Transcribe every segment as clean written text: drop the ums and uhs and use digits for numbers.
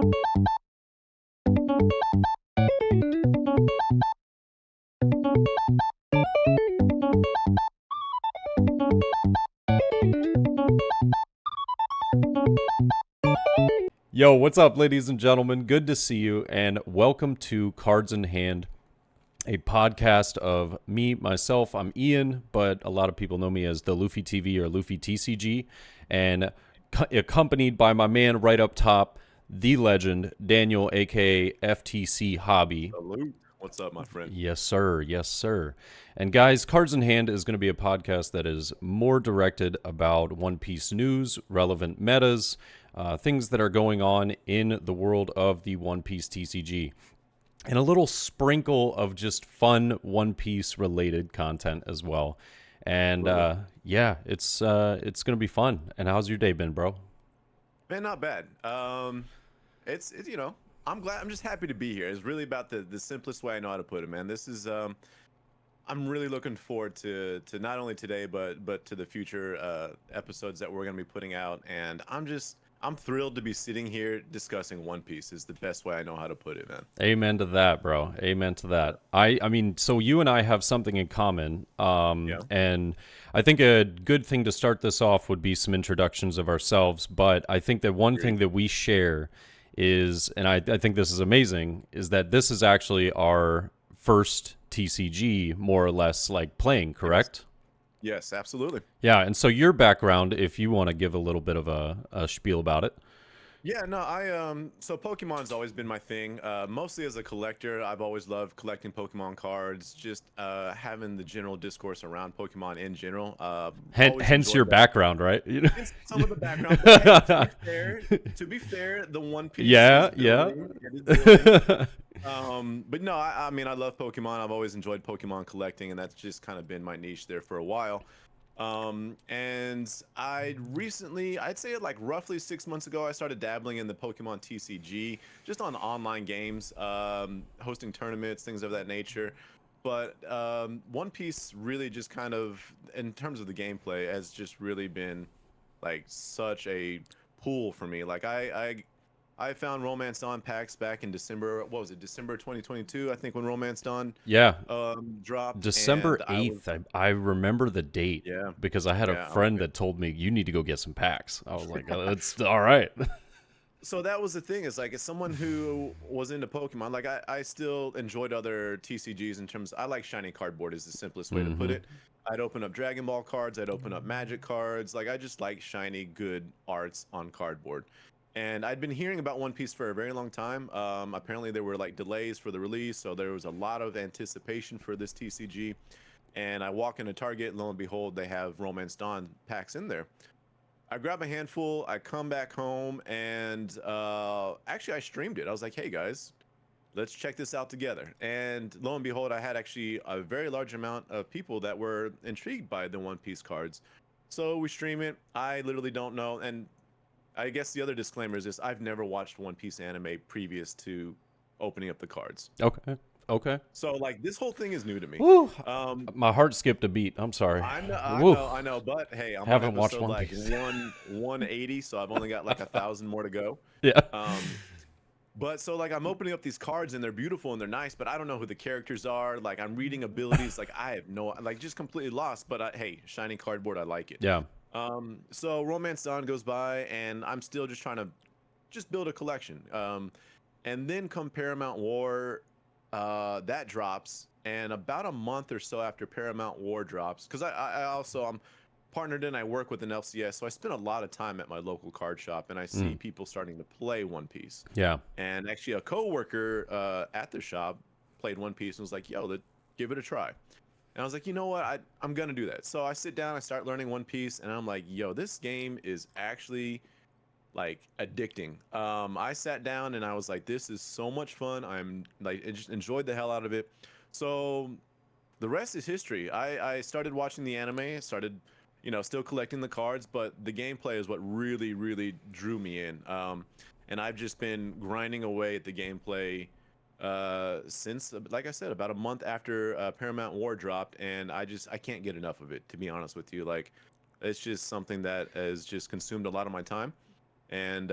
Yo, what's up, ladies and gentlemen? Good to see you, and welcome to Cards in Hand, a podcast of me, myself. I'm Ian, but a lot of people know me as TheLuffyTV or LuffyTCG, and accompanied by my man right up top, the legend, Daniel, aka FTC Hobby. Salute. What's up, my friend? Yes, sir. Yes, sir. And guys, Cards in Hand is going to be a podcast that is more directed about One Piece news, relevant metas, things that are going on in the world of the One Piece TCG, and a little sprinkle of just fun One Piece related content as well. And yeah, it's going to be fun. And how's your day been, bro? Man, not bad. It's I'm just happy to be here. It's really about the simplest way I know how to put it, man. This is I'm really looking forward to not only today but to the future episodes that we're gonna be putting out, and I'm thrilled to be sitting here discussing One Piece. Is the best way I know how to put it, man. Amen to that, bro. Amen to that. I mean, so you and I have something in common. Yeah. And I think a good thing to start this off would be some introductions of ourselves. But I think that one thing that we share is, and I think this is amazing, is that this is actually our first TCG, more or less, like playing, correct? Yes, absolutely. Yeah, and so your background, if you want to give a little bit of a spiel about it. Yeah, no, so Pokemon's always been my thing. Mostly as a collector, I've always loved collecting Pokemon cards, just having the general discourse around Pokemon in general. Hence your background, right? It's some of the background. But hey, to be fair, the One Piece. Yeah, is yeah. building, it is building. But no, I mean, I love Pokemon. I've always enjoyed Pokemon collecting, and that's just kind of been my niche there for a while. And I'd say like roughly 6 months ago, I started dabbling in the Pokemon TCG, just on online games, hosting tournaments, things of that nature. But One Piece really just kind of, in terms of the gameplay, has just really been like such a pool for me. Like I found Romance Dawn packs back in December. What was it? December 2022, I think, when Romance Dawn Yeah. dropped. December and 8th. I remember the date Yeah. because I had a Yeah. friend that told me you need to go get some packs. I was like, that's all right. So that was the thing, is like, as someone who was into Pokemon, like I still enjoyed other TCGs in terms, I like shiny cardboard is the simplest way to put it. I'd open up Dragon Ball cards, I'd open up Magic cards, like I just like shiny good arts on cardboard. And I'd been hearing about One Piece for a very long time. Apparently there were like delays for the release, so there was a lot of anticipation for this TCG. And I walk into Target, and lo and behold, they have Romance Dawn packs in there. I grab a handful, I come back home, and actually I streamed it. I was like, hey guys, let's check this out together. And lo and behold, I had actually a very large amount of people that were intrigued by the One Piece cards. So we stream it. I literally don't know. And I guess the other disclaimer is this: I've never watched One Piece anime previous to opening up the cards. Okay. So like, this whole thing is new to me. Woo. Um, My heart skipped a beat. I'm sorry. I know, but hey, I'm Haven't on watched episode One like Piece. 180, so I've only got like 1,000 more to go. Yeah. But so like, I'm opening up these cards and they're beautiful and they're nice, but I don't know who the characters are. Like, I'm reading abilities, like I have no, like, just completely lost. But hey, shiny cardboard, I like it. Yeah. So Romance Dawn goes by, and I'm still just trying to just build a collection. And then come Paramount War, that drops, and about a month or so after Paramount War drops, because I also, I'm partnered in, I work with an LCS, so I spend a lot of time at my local card shop, and I see people starting to play One Piece. Yeah. And actually, a coworker at the shop played One Piece and was like, "Yo, give it a try." And I was like, you know what? I'm gonna do that. So I sit down, I start learning One Piece, and I'm like, yo, this game is actually like addicting. I sat down and I was like, this is so much fun. I'm like, I just enjoyed the hell out of it. So the rest is history. I started watching the anime, started, still collecting the cards, but the gameplay is what really, really drew me in. And I've just been grinding away at the gameplay since, like I said, about a month after Paramount War dropped, and I can't get enough of it, to be honest with you. Like, it's just something that has just consumed a lot of my time, and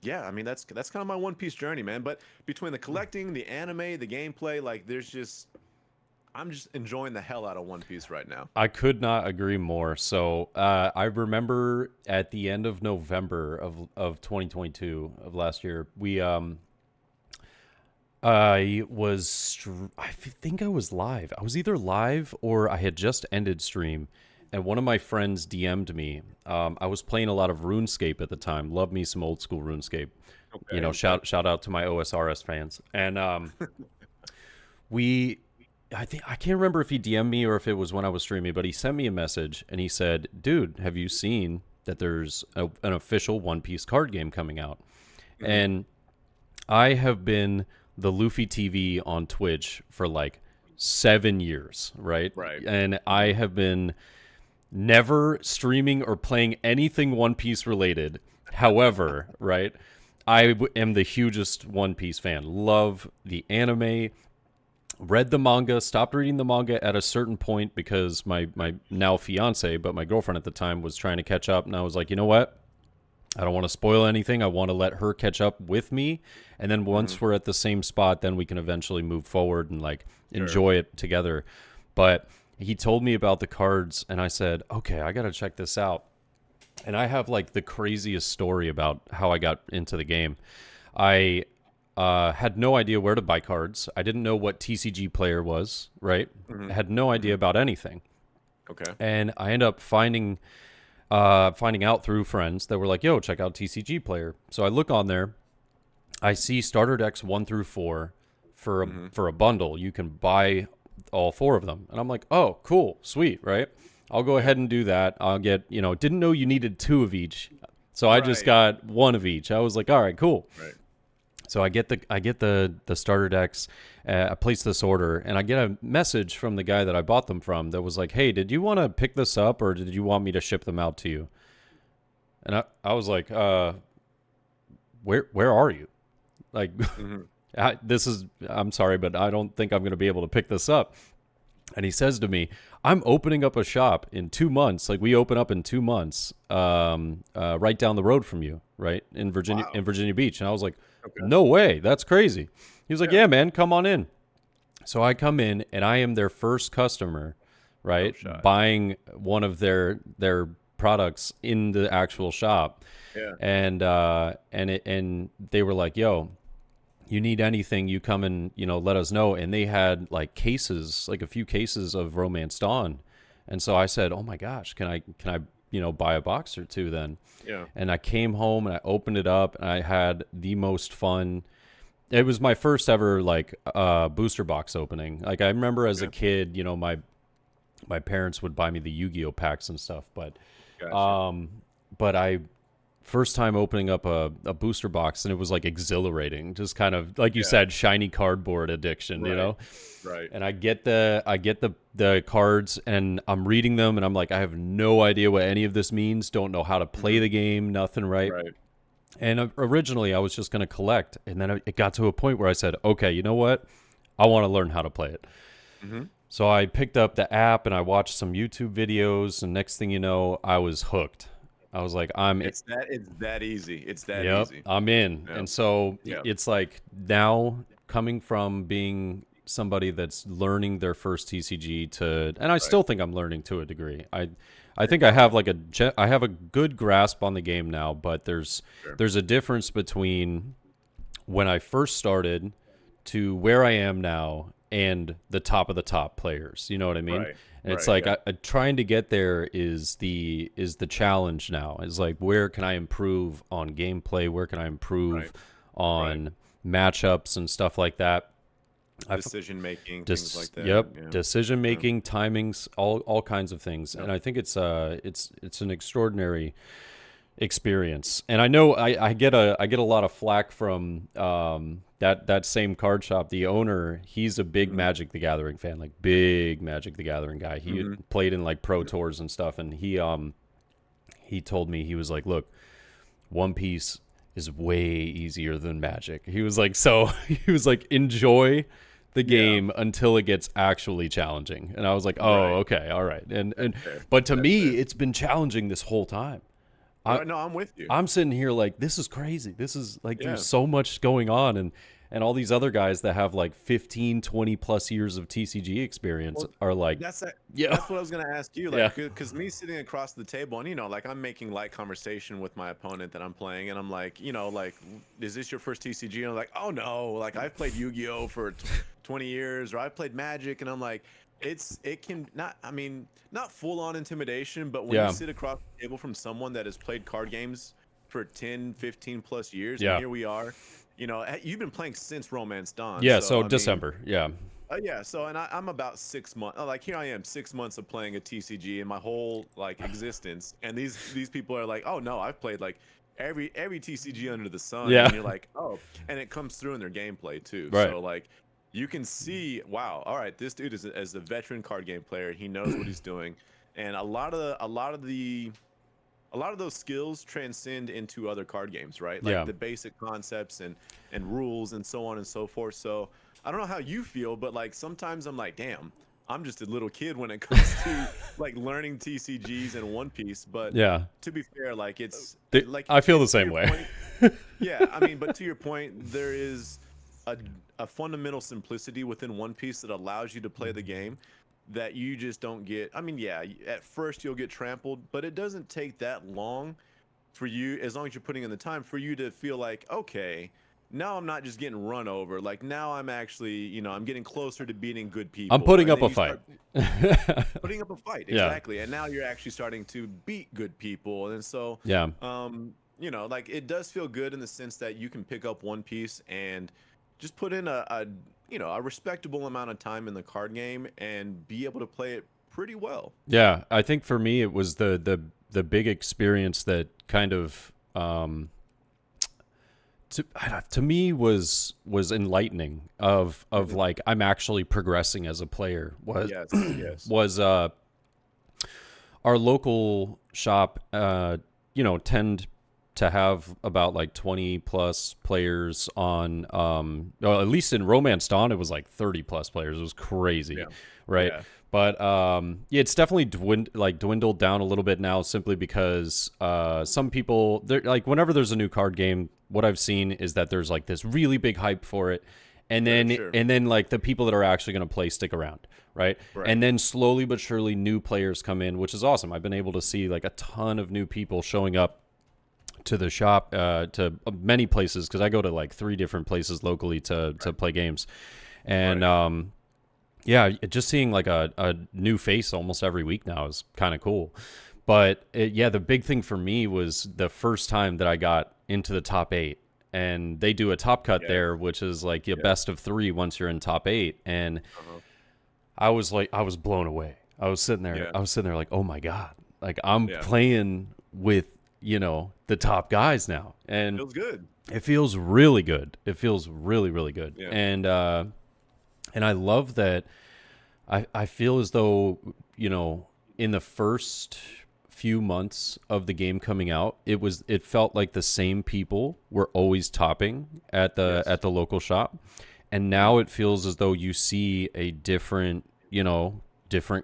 yeah, I mean that's kind of my One Piece journey, man. But between the collecting, the anime, the gameplay, like there's just I'm just enjoying the hell out of One Piece right now. I could not agree more. So I remember at the end of November of 2022 of last year, I think I was live. I was either live or I had just ended stream, and one of my friends DM'd me. I was playing a lot of RuneScape at the time. Love me some old school RuneScape. Okay. You know, shout out to my OSRS fans. And we I can't remember if he DM'd me or if it was when I was streaming, but he sent me a message and he said, "Dude, have you seen that there's an official One Piece card game coming out?" Mm-hmm. And I have been the Luffy TV on Twitch for like 7 years, right? Right. And I have been never streaming or playing anything One Piece related. However, right, I am the hugest One Piece fan. Love the anime. Read the manga, stopped reading the manga at a certain point because my now fiance, but my girlfriend at the time, was trying to catch up. And I was like, you know what? I don't want to spoil anything. I want to let her catch up with me. And then once we're at the same spot, then we can eventually move forward and like enjoy it together. But he told me about the cards and I said, okay, I got to check this out. And I have like the craziest story about how I got into the game. I had no idea where to buy cards. I didn't know what TCG Player was, right? I had no idea about anything. Okay. And I ended up finding out through friends that were like, yo, check out TCG Player. So I look on there. I see starter decks 1 through 4 for a bundle. You can buy all 4 of them. And I'm like, oh, cool, sweet, right? I'll go ahead and do that. I'll get, didn't know you needed 2 of each. So I just got 1 of each. I was like, all right, cool. Right. So I get the starter decks. I place this order, and I get a message from the guy that I bought them from that was like, "Hey, did you want to pick this up, or did you want me to ship them out to you?" And I was like, "Where are you? Like, I'm sorry, but I don't think I'm going to be able to pick this up." And he says to me, "I'm opening up a shop in 2 months. Like we open up in 2 months, right down the road from you, right in Virginia Beach." And I was like, okay. No way, that's crazy. He was like, yeah, man, come on in. So I come in, and I am their first customer, right? Buying one of their products in the actual shop. Yeah. And they were like, yo, you need anything, you come and let us know. And they had like cases, like a few cases of Romance Dawn. And so I said, oh my gosh, can I buy a box or 2 then? Yeah. And I came home and I opened it up and I had the most fun. It was my first ever like booster box opening. Like I remember as a kid, my parents would buy me the Yu-Gi-Oh packs and stuff, but I first time opening up a booster box, and it was like exhilarating, just kind of like you said, shiny cardboard addiction, Right. And I get the cards, and I'm reading them, and I'm like, I have no idea what any of this means. Don't know how to play the game. Nothing. Right. And originally I was just going to collect, and then it got to a point where I said, okay, you know what? I want to learn how to play it. Mm-hmm. So I picked up the app and I watched some YouTube videos, and next thing you know, I was hooked. I was like, It's that easy. It's that easy. I'm in. Yep. And so it's like now coming from being somebody that's learning their first TCG and I still think I'm learning to a degree. I think I have a good grasp on the game now, but there's a difference between when I first started to where I am now and the top of the top players. You know what I mean? Right. And it's like trying to get there is the challenge now. It's like, where can I improve on gameplay? Where can I improve on matchups and stuff like that? Decision making, things like that. Yep, yeah. Decision making, timings, all kinds of things. Yep. And I think it's an extraordinary experience. And I know I get a lot of flack from that same card shop. The owner, he's a big Magic the Gathering fan, like big Magic the Gathering guy. He played in like pro tours and stuff, and he told me, he was like, look, One Piece is way easier than Magic. He was like, enjoy the game until it gets actually challenging. And I was like, oh, okay, all right. But to me, it's been challenging this whole time. I, No, I'm with you. I'm sitting here like, this is crazy. This is like, Yeah. there's so much going on. And all these other guys that have like 15, 20 plus years of TCG experience Well, are like, that's that. yeah, That's what I was gonna ask you. yeah, Like, because me sitting across the table, and like I'm making light conversation with my opponent that I'm playing, and I'm like, like, is this your first TCG? And I'm like, oh no, like I've played Yu-Gi-Oh for 20 years, or I've played Magic, and I'm like, it can not. I mean, not full on intimidation, but when you yeah, sit across the table from someone that has played card games for 10, 15 plus years, and yeah, here we are. You've been playing since Romance Dawn, yeah. so So I mean. December, yeah, Yeah, so and I'm about 6 months. Like here I am, 6 months of playing a TCG in my whole like existence, and these people are like, oh no, I've played like every TCG under the sun, yeah, and you're like, oh, and it comes through in their gameplay too. right, So like, you can see, wow, all right, this dude is as a veteran card game player, he knows what he's doing, and a lot of those skills transcend into other card games, right? Like yeah. the basic concepts and rules and so on and so forth. So I don't know how you feel, but like sometimes I'm like, damn, I'm just a little kid when it comes to like learning TCGs and One Piece. But Yeah, to be fair, like it's like I feel the to same your way. point, yeah, I mean, but to your point, there is a, a fundamental simplicity within One Piece that allows you to play the game that you just don't get. I mean, yeah, at first you'll get trampled, but it doesn't take that long for you, as long as you're putting in the time, for you to feel like, okay, now I'm not just getting run over. Like now I'm actually, I'm getting closer to beating good I'm people. putting And up then a you fight. start putting up a fight, Yeah, exactly. And now you're actually starting to beat good people. And so, yeah, like it does feel good in the sense that you can pick up One Piece and just put in a respectable amount of time in the card game and be able to play it pretty well. yeah. I think for me, it was the big experience that kind of to me was enlightening of Mhm. like I'm actually progressing as a player. Was Yes, yes. was our local shop, tend to have about like 20 plus players on, well, at least in Romance Dawn, it was like 30 plus players. It was crazy, Yeah. right? Yeah. But yeah, it's definitely dwindled down a little bit now, simply because some people, they're like, whenever there's a new card game, what I've seen is that there's like this really big hype for it, and Sure, then sure. and then like the people that are actually going to play stick around, right? Right. And then slowly but surely new players come in, which is awesome. I've been able to see like a ton of new people showing up to the shop, to many places, because I go to like 3 different places locally to play games, and Right. yeah, just seeing like a new face almost every week now is kind of cool. But yeah, the big thing for me was the first time that I got into the top 8, and they do a top cut Yes. there, which is like your Yes. best of 3 once you're in top 8, and Uh-huh. I was blown away. Yeah. I was sitting there like, oh my god, like I'm Yeah. playing with the top guys now, and Feels good. it feels really good. It feels really, really good. Yeah. And I love that. I feel as though, in the first few months of the game coming out, it felt like the same people were always topping at the Yes. local shop. And now it feels as though you see a different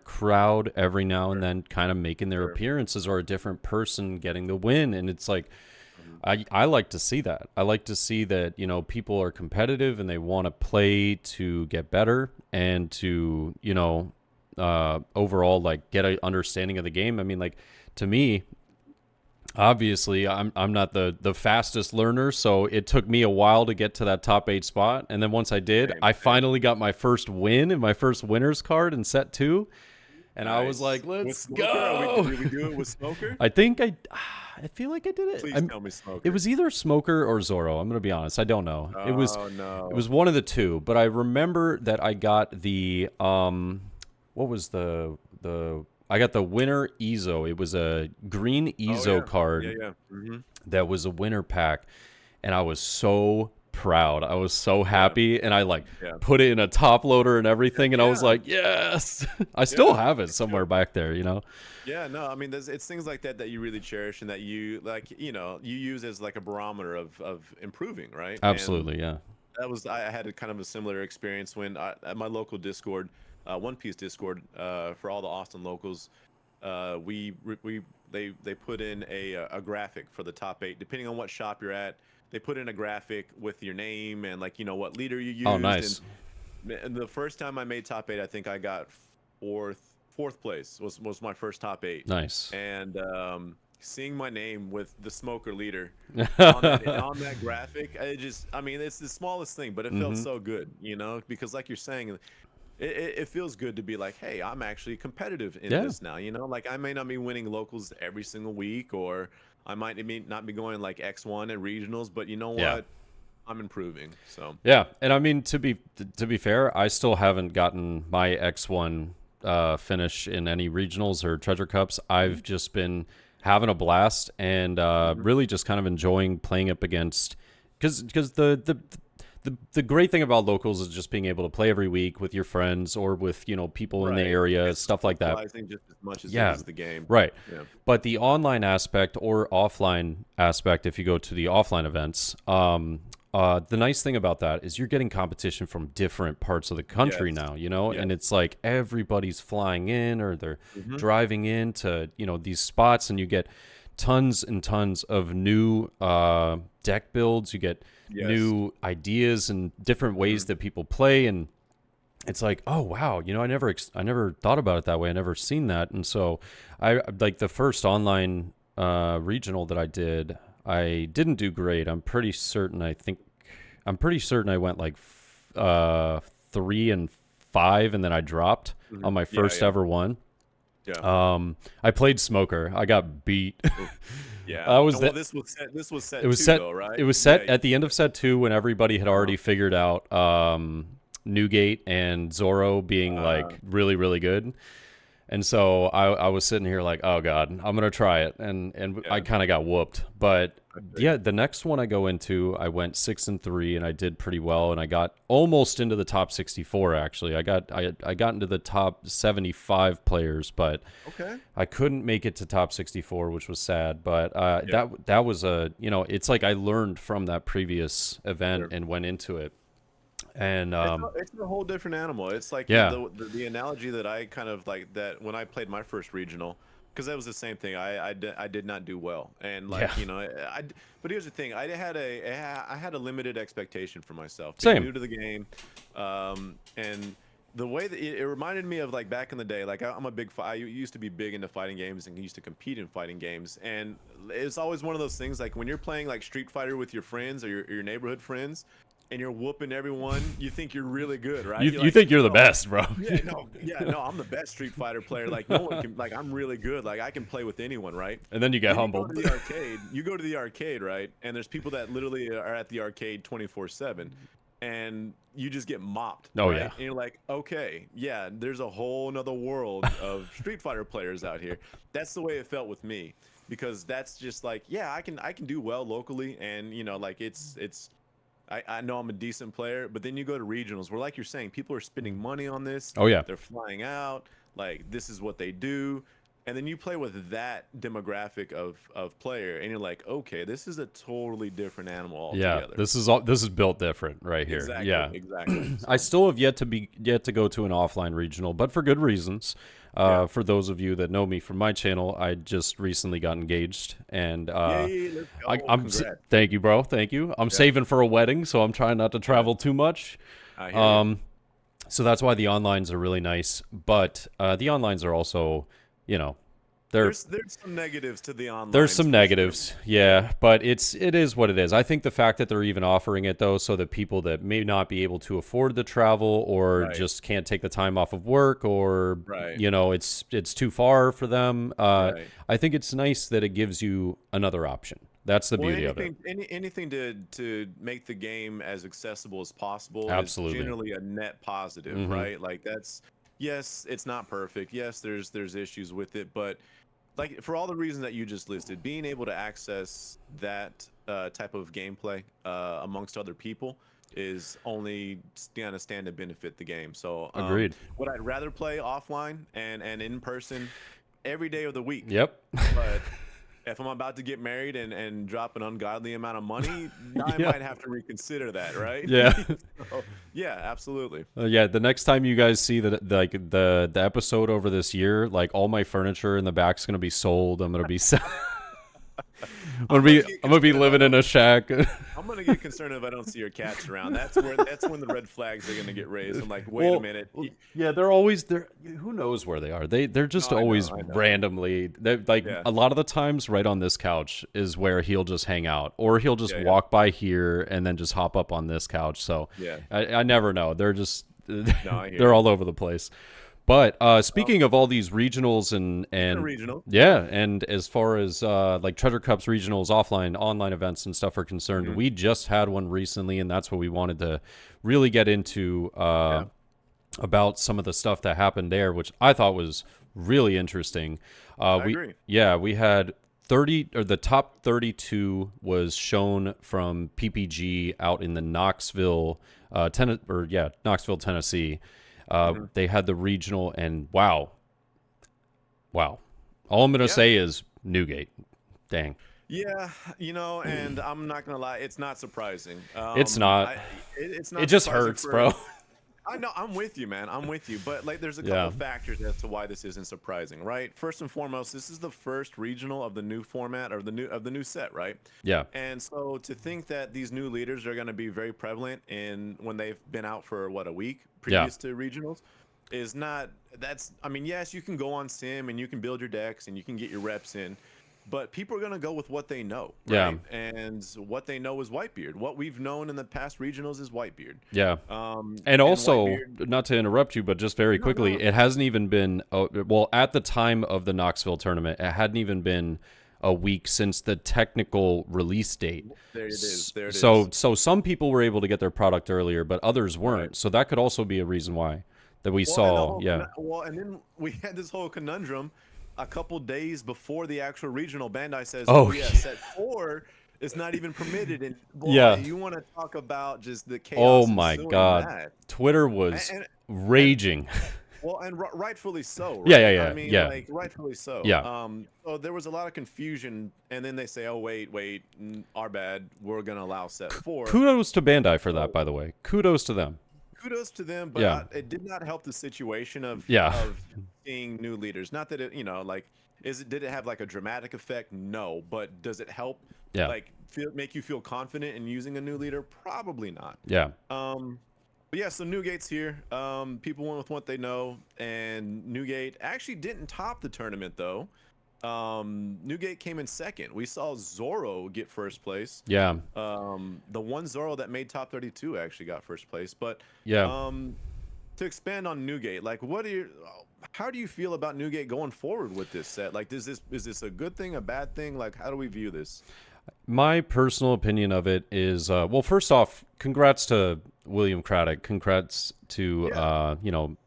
crowd every now and Sure. then kind of making their Sure. appearances, or a different person getting the win. And it's like, Mhm. I like to see that. I like to see that, people are competitive and they want to play to get better and to, overall like get an understanding of the game. I mean, like, to me, obviously I'm not the fastest learner, so it took me a while to get to that top 8 spot. And then once I did, Same, I same. finally got my first win and my first winner's card in set 2. And I was like, Nice. With let's Smoker? Did we go. do it with Smoker? I think I feel like I did it. Please tell me It Smoker. was either Smoker or Zoro. I'm gonna be honest. I don't know. Oh It no. was one of the two. But I remember that I got the what was the I got the winner Ezo. It was a green Oh Ezo yeah. card Yeah, yeah. Hmm. that was a winner pack, and I was so proud. I was so Yeah. happy, and I like Yeah. put it in a top loader and everything, and I was Yeah. like, yes. I still Yeah. have it somewhere back there. Yeah, no, I mean, it's things like that that you really cherish and that you like, you use as like a barometer of improving, right? And Absolutely, yeah. I had a kind of a similar experience when at my local Discord, One Piece Discord, for all the Austin locals, we they put in a graphic for the top 8, depending on what shop you're at. They put in a graphic with your name and like what leader you used. Oh, nice. And the first time I made top 8, I think I got fourth place was my first top 8. Nice. And seeing my name with the smoker leader on that graphic, it's the smallest thing, but it felt so good, because like you're saying, it feels good to be like, hey, I'm actually competitive in this now, like I may not be winning locals every single week, or I might not be going like X1 at regionals, but you know what? I'm improving. So yeah, and I mean, to be fair, I still haven't gotten my X1 finish in any regionals or treasure cups. I've just been having a blast and really just kind of enjoying playing up against, because the great thing about locals is just being able to play every week with your friends or with people in the area, stuff like that. Just as much as it is the game, right? Yeah. But the online aspect or offline aspect, if you go to the offline events, the nice thing about that is you're getting competition from different parts of the country now, and it's like everybody's flying in or they're driving into these spots, and you get tons and tons of new deck builds. You get new ideas and different ways that people play, and it's like, oh wow, I never thought about it that way. I never seen that. And so I like the first online regional that I did, I didn't do great. I'm pretty certain I went like 3 and 5, and then I dropped on my first ever one. Yeah. I played Smoker. I got beat. Yeah. This was set. It was set, though, right? It was set at the end of set 2 when everybody had already figured out Newgate and Zorro being like really, really good. And so I was sitting here like, oh god, I'm gonna try it, and I kind of got whooped. But the next one I go into, I went 6 and 3, and I did pretty well, and I got almost into the top 64. Actually, I got into the top 75 players, but I couldn't make it to top 64, which was sad. But that was it's like I learned from that previous event and went into it. And it's a whole different animal. It's like the analogy that I kind of like that when I played my first regional, because that was the same thing. I did not do well, and like but here's the thing. I had a limited expectation for myself. Being new to the game, and the way that it reminded me of like back in the day. Like I used to be big into fighting games and used to compete in fighting games, and it's always one of those things like when you're playing like Street Fighter with your friends or your neighborhood friends, and you're whooping everyone, you think you're really good, right? You think you're the best, bro. No, I'm the best Street Fighter player. Like no one can, like I'm really good. Like I can play with anyone, right? And then you get humbled. You go to the arcade, right? And there's people that literally are at the arcade 24/7, and you just get mopped. Oh right? yeah. And you're like, okay, there's a whole nother world of Street Fighter players out here. That's the way it felt with me, because that's just like, I can do well locally, and like it's. I know I'm a decent player, but then you go to regionals where, like you're saying, people are spending money on this. Oh, yeah. They're flying out. Like, this is what they do. And then you play with that demographic of player, and you're like, okay, this is a totally different animal altogether. Yeah, this is built different right here. Exactly. So. I still have yet to go to an offline regional, but for good reasons. For those of you that know me from my channel, I just recently got engaged, and I'm thank you, bro. Thank you. I'm saving for a wedding, so I'm trying not to travel too much. I hear you. So that's why the onlines are really nice, but the onlines are also, there's some negatives to the online. There's some negatives, but it is what it is. I think the fact that they're even offering it though, so that people that may not be able to afford the travel or just can't take the time off of work, or it's too far for them. I think it's nice that it gives you another option. That's the beauty of it. Anything to make the game as accessible as possible Absolutely. is generally a net positive, right? Like yes, it's not perfect. Yes, there's issues with it, but like for all the reasons that you just listed, being able to access that type of gameplay amongst other people is only going to stand to benefit the game. So agreed. Would I'd rather play offline and in person every day of the week? Yep. But if I'm about to get married and drop an ungodly amount of money, I Yeah. might have to reconsider that, right? Yeah. So, yeah, absolutely. Yeah, the next time you guys see the episode over this year, like all my furniture in the back's gonna be sold. I'm gonna be I'm gonna be living in a shack. I'm gonna get concerned if I don't see your cats around. That's when the red flags are gonna get raised. I'm like, wait a minute. Yeah, they're always there. Who knows where they are? They're just always I know. randomly. They're like a lot of the times, right on this couch is where he'll just hang out, or he'll just walk by here and then just hop up on this couch. So I never know. They're just they're all over the place. But speaking of all these regionals and regional. Yeah, and as far as like Treasure Cups regionals, online events and stuff are concerned, we just had one recently, and that's what we wanted to really get into about some of the stuff that happened there, which I thought was really interesting. I agree. Yeah, we had 30 or the top 32 was shown from PPG out in the Knoxville, Knoxville, Tennessee. They had the regional, and wow. All I'm going to say is Newgate. Dang. Yeah, and I'm not going to lie, it's not surprising. It's not. It's not. It just hurts, bro. I know, I'm with you, man. I'm with you. But like, there's a couple factors as to why this isn't surprising, right? First and foremost, this is the first regional of the new format or the new set, right? Yeah. And so to think that these new leaders are going to be very prevalent when they've been out for a week previous to regionals is not. I mean, yes, you can go on Sim and you can build your decks and you can get your reps in. But people are going to go with what they know, right? Yeah. And what they know is Whitebeard. What we've known in the past regionals is Whitebeard. Yeah. And also, Whitebeard, not to interrupt you, but just very quickly, it hasn't even been, at the time of the Knoxville tournament, it hadn't even been a week since the technical release date. There it is. So some people were able to get their product earlier, but others weren't. Right. So that could also be a reason why that we saw. And then we had this whole conundrum. A couple days before the actual regional, Bandai says, set 4 is not even permitted. And boy, you want to talk about just the chaos. Oh my God. Twitter was raging. And rightfully so. Right? Yeah. I mean, like, rightfully so. Yeah. So there was a lot of confusion, and then they say, oh, wait, our bad. We're going to allow set 4. Kudos to Bandai for that, by the way. Kudos to them. Kudos to them, but it did not help the situation of seeing new leaders. Not that it, did it have like a dramatic effect? No, but does it help? Yeah. Like make you feel confident in using a new leader? Probably not. Yeah. But yeah, so Newgate's here. People went with what they know, and Newgate actually didn't top the tournament though. Newgate came in second. We saw Zoro get first place. Yeah. The one Zoro that made top 32 actually got first place. But to expand on Newgate, like, how do you feel about Newgate going forward with this set? Like, is this a good thing, a bad thing? Like, how do we view this? My personal opinion of it is, first off, congrats to William Craddock. Congrats to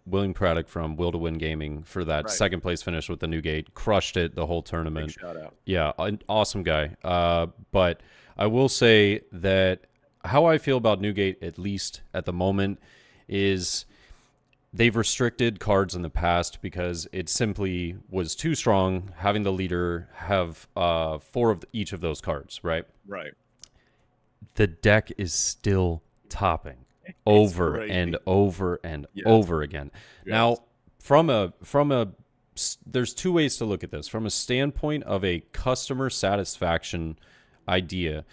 William Craddock from Will to Win Gaming for that second place finish with the Newgate. Crushed it the whole tournament. Big shout out. Yeah, an awesome guy. But I will say that how I feel about Newgate, at least at the moment, is they've restricted cards in the past because it simply was too strong having the leader have 4 of each of those cards, right? Right. The deck is still topping over and over and over again. Yes. Now, there's 2 ways to look at this. From a standpoint of a customer satisfaction idea,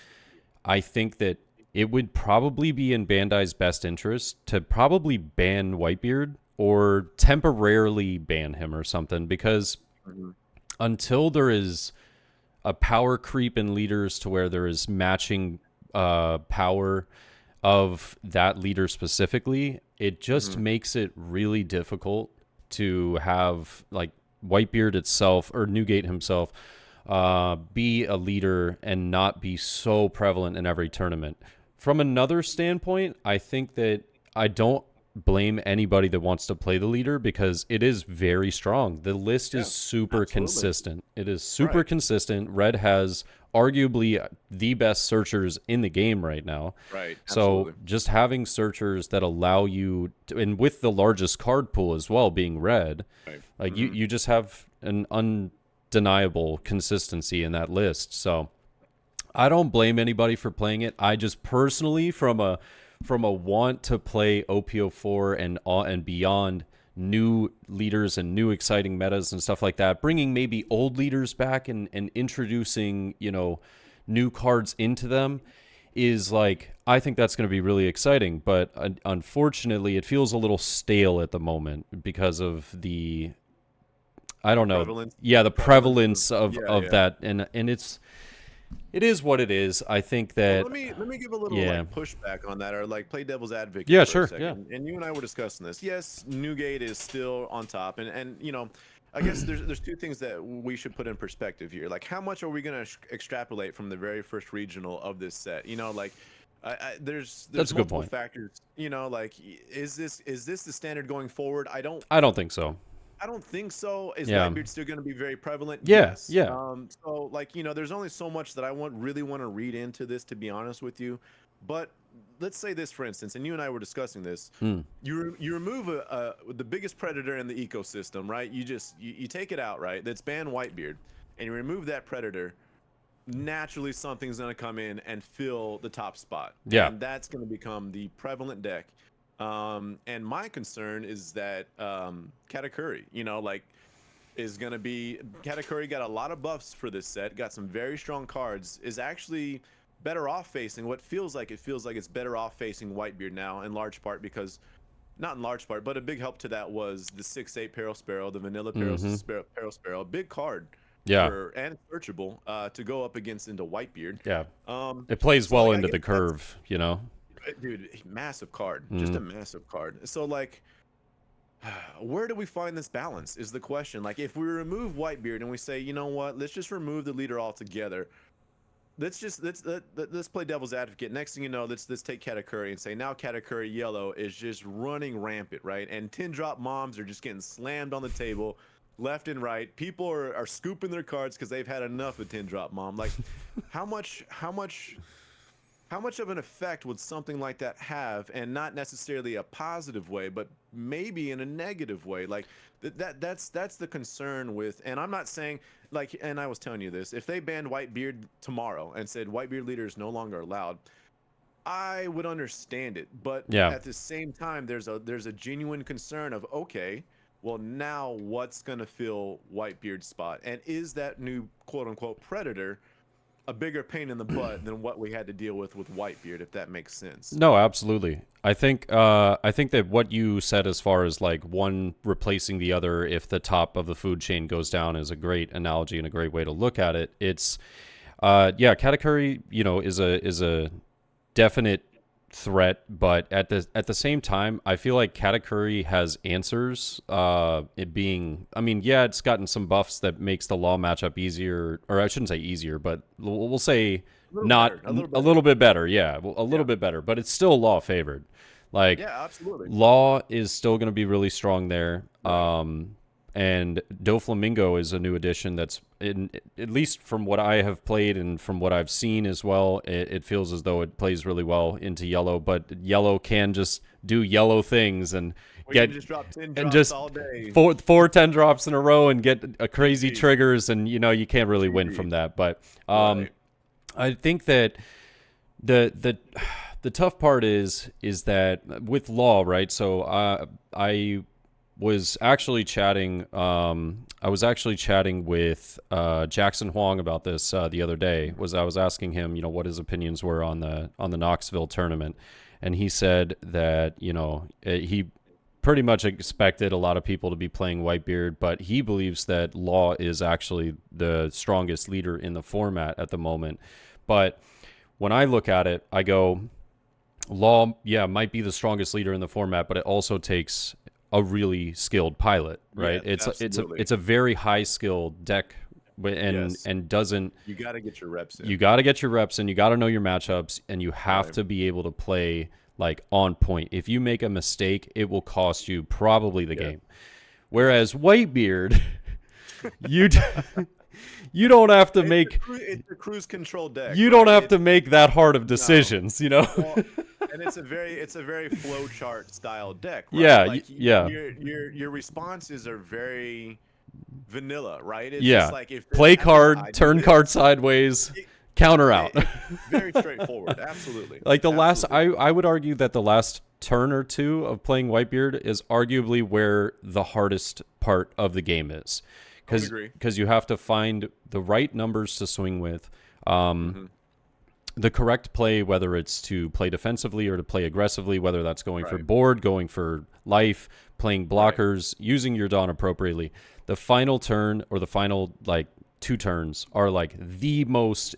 I think that it would probably be in Bandai's best interest to probably ban Whitebeard or temporarily ban him or something, because until there is a power creep in leaders to where there is matching power of that leader specifically, it just makes it really difficult to have like Whitebeard itself or Newgate himself be a leader and not be so prevalent in every tournament. From another standpoint, I think that I don't blame anybody that wants to play the leader because it is very strong. The list is super consistent. It is super consistent. Red has arguably the best searchers in the game right now. Right. So just having searchers that allow you to, and with the largest card pool as well being red, like you just have an undeniable consistency in that list. So I don't blame anybody for playing it. I just personally, from a want to play OPO4 and beyond, new leaders and new exciting metas and stuff like that, bringing maybe old leaders back and introducing, new cards into them is like, I think that's going to be really exciting. But unfortunately, it feels a little stale at the moment because of the, I don't know. Prevalence. Yeah, the prevalence Yeah, of that. And it is what it is. I think that. Well, let me give a little like pushback on that, or like play devil's advocate. Yeah, for sure. a second. Yeah. And you and I were discussing this. Yes, Newgate is still on top, and I guess there's two things that we should put in perspective here. Like, how much are we going to extrapolate from the very first regional of this set? Like, there's That's a good multiple point. factors. Like, is this the standard going forward? I don't think so. I don't think so. Is Yeah. Whitebeard still going to be very prevalent? Yeah, Yes. yeah. So like, there's only so much that I really want to read into this, to be honest with you. But let's say this, for instance, and you and I were discussing this. You remove the biggest predator in the ecosystem, right? You take it out, right? That's banned Whitebeard, and you remove that predator. Naturally, something's going to come in and fill the top spot. Yeah. And that's going to become the prevalent deck. And my concern is that Katakuri, is going to be. Katakuri got a lot of buffs for this set, got some very strong cards, is actually better off facing what feels like it's better off facing Whitebeard now, in large part because, not in large part, but a big help to that was the 6/8 Peril Sparrow, the vanilla Peril Sparrow, big card. Yeah. And searchable to go up against into Whitebeard. Yeah. It plays well into the curve, Dude, massive card, just a massive card. So like, where do we find this balance is the question. Like, if we remove Whitebeard and we say, you know what, let's just remove the leader altogether. Let's play devil's advocate. Next thing you know, let's take Katakuri and say now Katakuri yellow is just running rampant, right? And 10-drop moms are just getting slammed on the table left and right. People are scooping their cards because they've had enough of 10-drop mom. Like, how much of an effect would something like that have, and not necessarily a positive way, but maybe in a negative way? Like that's the concern with, and I'm not saying like, and I was telling you this, if they banned Whitebeard tomorrow and said Whitebeard leader is no longer allowed, I would understand it. But at the same time, there's a genuine concern of, okay, well, now what's going to fill Whitebeard's spot? And is that new quote-unquote predator a bigger pain in the butt than what we had to deal with Whitebeard, if that makes sense? No, absolutely. I think that what you said as far as like one replacing the other if the top of the food chain goes down is a great analogy and a great way to look at it. It's Katakuri, is a definite threat, but at the same time, I feel like Katakuri has answers. It being, it's gotten some buffs that makes the law matchup easier, or I shouldn't say easier, but we'll say a little bit better. Yeah, a little bit better, but it's still law favored. Like, yeah, absolutely. Law is still going to be really strong there. Right. And Doflamingo is a new addition that's, at least from what I have played and from what I've seen as well, it feels as though it plays really well into yellow, but yellow can just do yellow things and just drop 10 drops and just all day. four 10 drops in a row and get a crazy triggers, and you can't really win from that. But right. I think that the tough part is that with Law, right? So I was actually chatting. I was actually chatting with Jackson Huang about this the other day. I was asking him, what his opinions were on the Knoxville tournament, and he said that he pretty much expected a lot of people to be playing Whitebeard, but he believes that Law is actually the strongest leader in the format at the moment. But when I look at it, I go, Law, might be the strongest leader in the format, but it also takes a really skilled pilot, right? Yeah, it's a very high skill deck, and doesn't. You got to get your reps in. You got to get your reps in. You got to know your matchups, and you have to be able to play like on point. If you make a mistake, it will cost you probably the game. Whereas Whitebeard, you don't have to make. It's a cruise control deck. You don't have to make that hard of decisions, Well, and it's a very flow chart style deck. Right? Yeah, like, yeah. Your responses are very vanilla, right? It's Yeah. just like if Play this happens, I card, do turn this. card sideways, counter out. It's very straightforward. Absolutely. Like the last, Absolutely. I would argue that the last turn or two of playing Whitebeard is arguably where the hardest part of the game is, I would agree. because you have to find the right numbers to swing with, Mm-hmm. the correct play, whether it's to play defensively or to play aggressively, whether that's going for Right. board, going for life, playing blockers, using your Dawn appropriately. The final turn or the final like 2 turns are like the most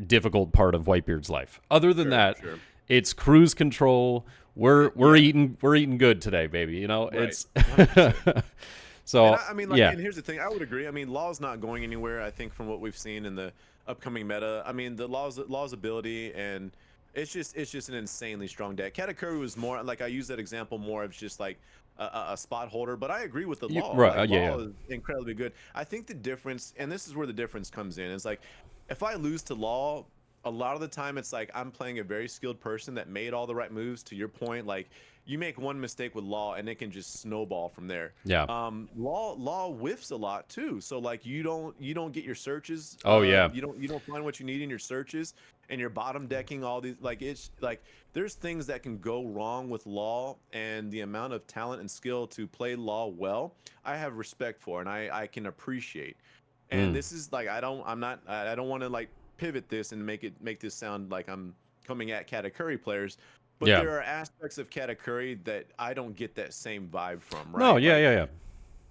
difficult part of Whitebeard's life. Other than that, Sure. it's cruise control. We're eating good today, baby. You know, Right. it's 100%. so And I mean, like, yeah, and here's the thing. I would agree. I mean, Law's not going anywhere. I think from what we've seen in the upcoming meta. I mean, the Law's ability, and it's just an insanely strong deck. Katakuri was more like, I use that example more of just like a spot holder. But I agree with the Law. right, Like, yeah, Law is incredibly good. I think the difference, and this is where the difference comes in, is like if I lose to Law, a lot of the time it's like I'm playing a very skilled person that made all the right moves. To your point, like you make one mistake with Law and it can just snowball from there. yeah. Law whiffs a lot too. So like you don't get your searches. Oh, yeah. You don't find what you need in your searches, and you're bottom decking all these. Like it's like there's things that can go wrong with Law, and the amount of talent and skill to play Law well, I have respect for, and I can appreciate. And this is like I don't want to like pivot this and make this sound like I'm coming at Katakuri players. But Yeah. there are aspects of Katakuri that I don't get that same vibe from, right? No, yeah, Like,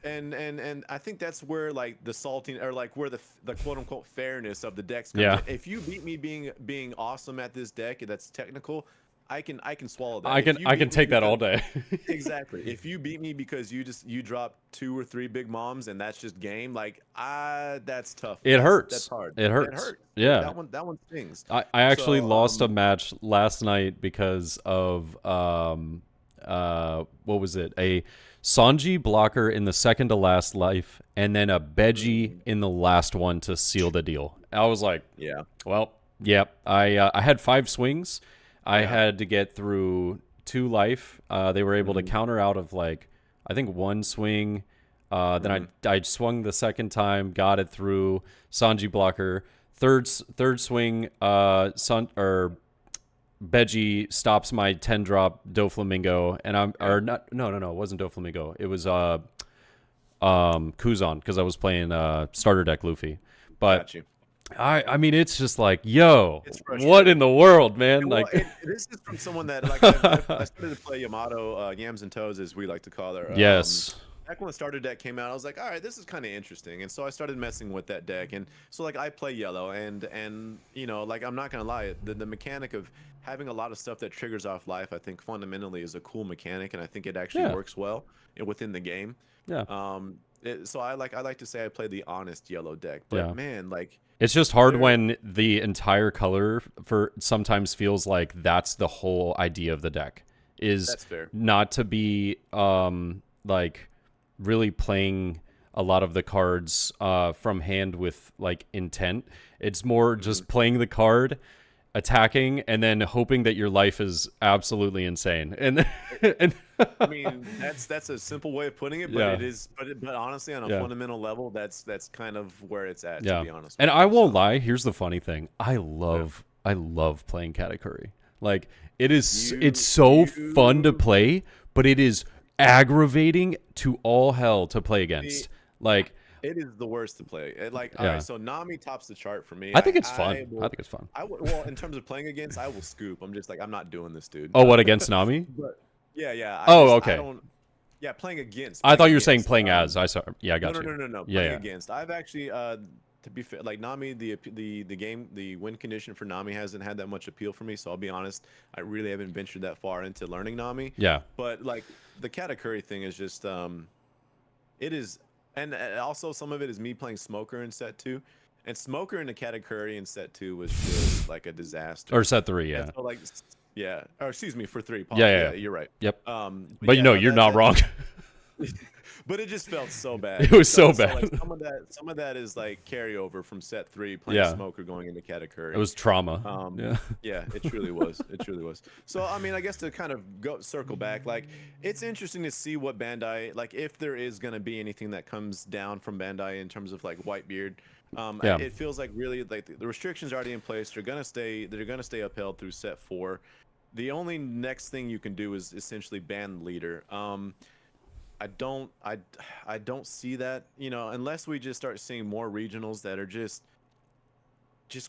yeah. and I think that's where like the salting, or like where the quote unquote fairness of the decks comes Yeah. in. If you beat me being awesome at this deck that's technical, I can swallow that. I If can you I beat can me take that all because- day. Exactly. If you beat me because you drop 2 or 3 big moms and that's just game, like that's tough. It hurts. That's hard. It hurts. hurts. Yeah. That one stings. I actually So, lost a match last night because of what was it? A Sanji blocker in the second to last life, and then a Beji in the last one to seal the deal. I was like, Yeah. well, yep. I had 5 swings. I Yeah. had to get through 2 life. They were able to counter out of like I think 1 swing. Then I swung the second time, got it through Sanji blocker. Third swing, Beji stops my 10 drop Doflamingo, and I'm or not no it wasn't Doflamingo. It was Kuzan, because I was playing starter deck Luffy. But Got you. I mean it's just like, yo, It's what frustrating. in the world, man? Well, Like this is from someone that like I started to play Yamato Yams and Toes, as we like to call her. yes. Back when the starter deck came out, I was like, all right, this is kind of interesting, and so I started messing with that deck. And so like I play yellow, and you know, like I'm not gonna lie, the mechanic of having a lot of stuff that triggers off life, I think fundamentally is a cool mechanic, and I think it actually Yeah. works well within the game. Yeah. So I like to say I play the honest yellow deck, but Yeah. man, like It's just hard There- when the entire color for sometimes feels like that's the whole idea of the deck, is that's fair. not to be like really playing a lot of the cards from hand with like intent. It's more just playing the card, attacking, and then hoping that your life is absolutely insane. And I mean, that's a simple way of putting it, but Yeah. it is. But honestly, on a Yeah. fundamental level, that's kind of where it's at. yeah. To be honest. And with I you. won't So, lie. Here's the funny thing. I love playing Katakuri. Like it's so fun to You- play, but it is aggravating to all hell to play against. Like It is the worst to play. Like, all Yeah. right, so Nami tops the chart for me. I think it's fun. I will- think it's fun. well, in terms of playing against, I will scoop. I'm just like, I'm not doing this, dude. Oh, what, against Nami? But yeah. Oh, okay. Yeah, playing against. I thought you were saying against, playing as. I saw. Yeah, I got no, you. No. Yeah, Playing yeah. against. I've actually, to be fair, like Nami, the game, the win condition for Nami hasn't had that much appeal for me. So I'll be honest, I really haven't ventured that far into learning Nami. Yeah. But like the Katakuri thing is just, it is, and also some of it is me playing Smoker in set 2, and Smoker in the Katakuri in set 2 was just like a disaster. Or set 3. Yeah. And so, like, yeah, or excuse me, for 3. Paul. Yeah. You're right. Yep. But But yeah, you know, no, you're not wrong. But it just felt so bad. It was so So, bad. like, some of that is like carryover from set 3 playing Yeah. Smoker going into Katakuri. It was trauma. Um, yeah, it truly was. It truly was. So, I mean, I guess to kind of circle back, like, it's interesting to see what Bandai, like, if there is going to be anything that comes down from Bandai in terms of like Whitebeard. Yeah. It feels like really like the restrictions are already in place. They're gonna stay. They're gonna stay upheld through set 4. The only next thing you can do is essentially ban the leader. I don't see that, you know, unless we just start seeing more regionals that are just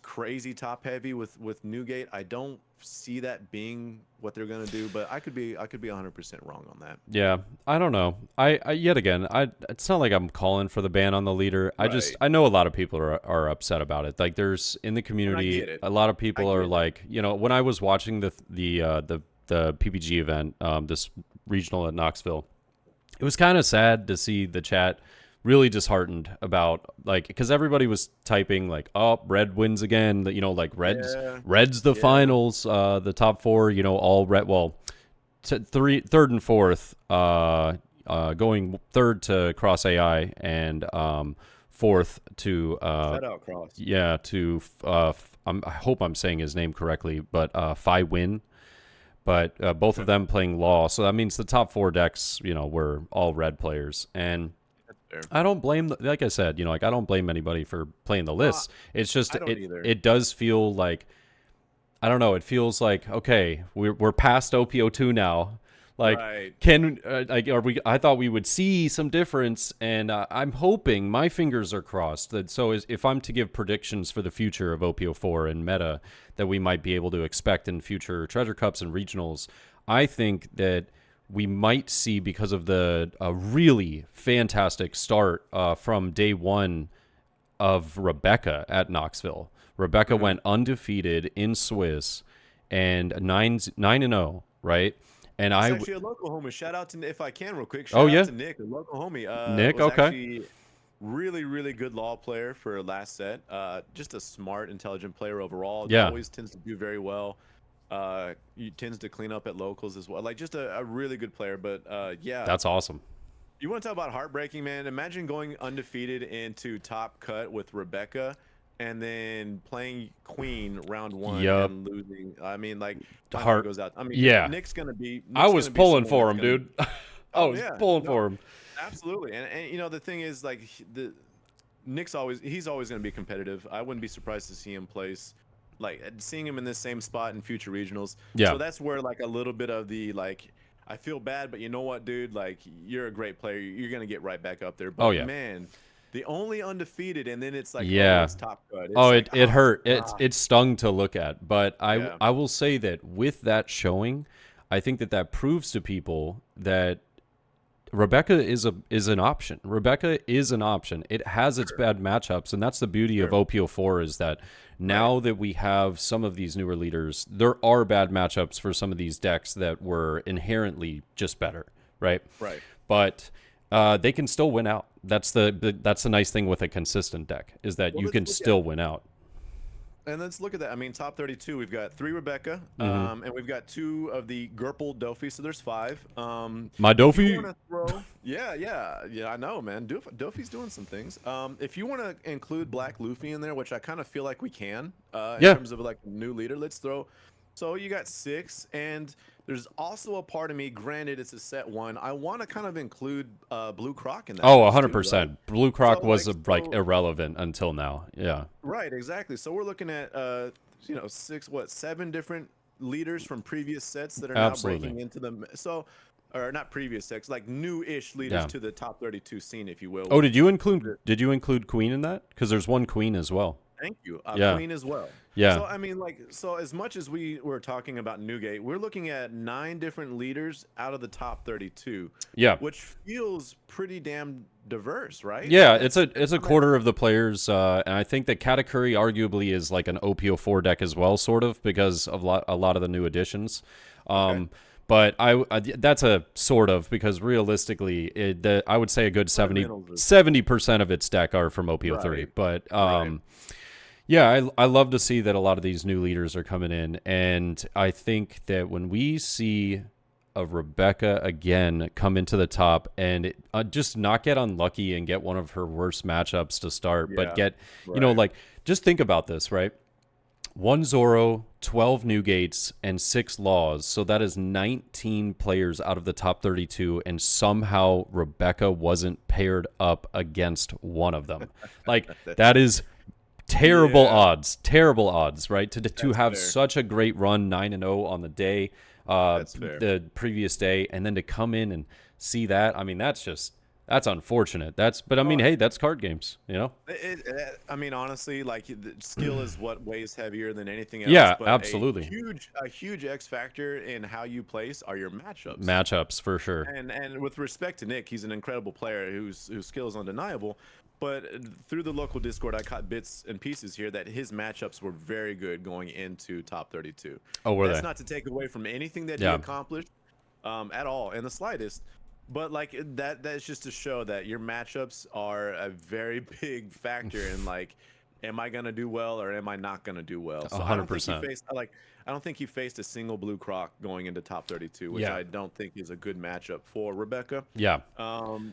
crazy top heavy with Newgate. I don't see that being what they're gonna do, but I could be 100% wrong on that. Yeah, I don't know. I yet again, it's not like I'm calling for the ban on the leader. Right. I know a lot of people are upset about it. Like there's in the community, get it. a lot of people I are get it. like, you know, when I was watching the PPG event, this regional at Knoxville, it was kind of sad to see the chat really disheartened about, like, because everybody was typing like, oh, red wins again, you know, like red's the finals, the top 4, you know, all red. Well, third and fourth, going third to Cross AI and fourth to Shout out Cross. yeah, to I hope I'm saying his name correctly, but Phi Win. But both of them playing Law, so that means the top 4 decks, you know, were all red players. And Fair. I don't blame, like I said, you know, like I don't blame anybody for playing the lists. It's just I don't either. it does feel like, I don't know, it feels like, okay, we're past OPO2 now. Like, Right. can like are we? I thought we would see some difference, and I'm hoping, my fingers are crossed that if I'm to give predictions for the future of OPO4 and meta that we might be able to expect in future Treasure Cups and regionals, I think that we might see, because of the really fantastic start from day 1 of Rebecca at Knoxville. Rebecca went undefeated in Swiss and 9-0, right? And It's actually a local homie. Shout out to, if I can, real quick. Oh, Shout yeah? out to Nick, a local homie. Nick, was okay. Actually really, really good Law player for last set. Just a smart, intelligent player overall. Yeah. Always tends to do very well. He tends to clean up at locals as well. Like, just a really good player. But yeah, That's awesome. you want to talk about heartbreaking, man? Imagine going undefeated into top cut with Rebecca, and then playing Queen round 1 and losing. I mean, like, my heart goes out. I mean, yeah. Nick's gonna be. I was pulling for him, dude. I was pulling for him. Absolutely, and you know, the thing is, like, he's always gonna be competitive. I wouldn't be surprised to see him place, like, seeing him in this same spot in future regionals. Yeah. So that's where, like, a little bit of the, like, I feel bad, but you know what, dude? Like, you're a great player. You're gonna get right back up there. But man, the only undefeated, and then it's like, it's top cut. It's it hurt. It stung to look at. But I will say that with that showing, I think that proves to people that Rebecca is an option. Rebecca is an option. It has its bad matchups, and that's the beauty of OPO4, is that now that we have some of these newer leaders, there are bad matchups for some of these decks that were inherently just better, right? Right. But they can still win out. That's the nice thing with a consistent deck, is that you can still win out. And let's look at that. I mean, top 32, we've got 3 Rebecca, and we've got 2 of the Gerpel Dofi, so there's 5. My Dofi? Yeah, I know, man. Dofi's doing some things. If you want to include Black Luffy in there, which I kind of feel like we can, in terms of, like, new leader, let's throw. So you got 6, and there's also a part of me, granted it's a set 1, I want to kind of include Blue Croc in that. Oh, 100%. Right? Blue Croc was like irrelevant until now. Yeah. Right, exactly. So we're looking at 7 different leaders from previous sets that are now breaking into them. So, or not previous sets, like new-ish leaders to the top 32 scene, if you will. Oh, did you include Queen in that? Because there's one Queen as well. Thank you. Queen as well. Yeah. So, I mean, like, so as much as we were talking about Newgate, we're looking at 9 different leaders out of the top 32. Yeah. Which feels pretty damn diverse, right? Yeah, it's a quarter of the players, and I think that Katakuri arguably is like an OPO4 deck as well, sort of, because of a lot of the new additions. But that's a sort of, because realistically, I would say a good 70% of its deck are from OPO3. Right. But yeah, I love to see that a lot of these new leaders are coming in, and I think that when we see of Rebecca again come into the top and just not get unlucky and get one of her worst matchups to start, but get, like, just think about this, right? 1 Zoro, 12 Newgates, and 6 Laws. So that is 19 players out of the top 32, and somehow Rebecca wasn't paired up against one of them. Like, that is terrible odds, right? To have such a great run, 9-0 on the day, the previous day, and then to come in and see that. I mean, that's unfortunate. But I mean, hey, that's card games, I mean, honestly, like, the skill is what weighs heavier than anything else. Yeah, but absolutely. A huge X factor in how you place are your matchups. Matchups for sure. And with respect to Nick, he's an incredible player whose skill is undeniable. But through the local Discord, I caught bits and pieces here that his matchups were very good going into top 32. Oh, were they? That's not to take away from anything that he accomplished at all in the slightest. But like that's just to show that your matchups are a very big factor in, like, am I gonna do well or am I not gonna do well? So 100%. I don't think he faced a single blue croc going into top 32, which I don't think is a good matchup for Rebecca. Yeah.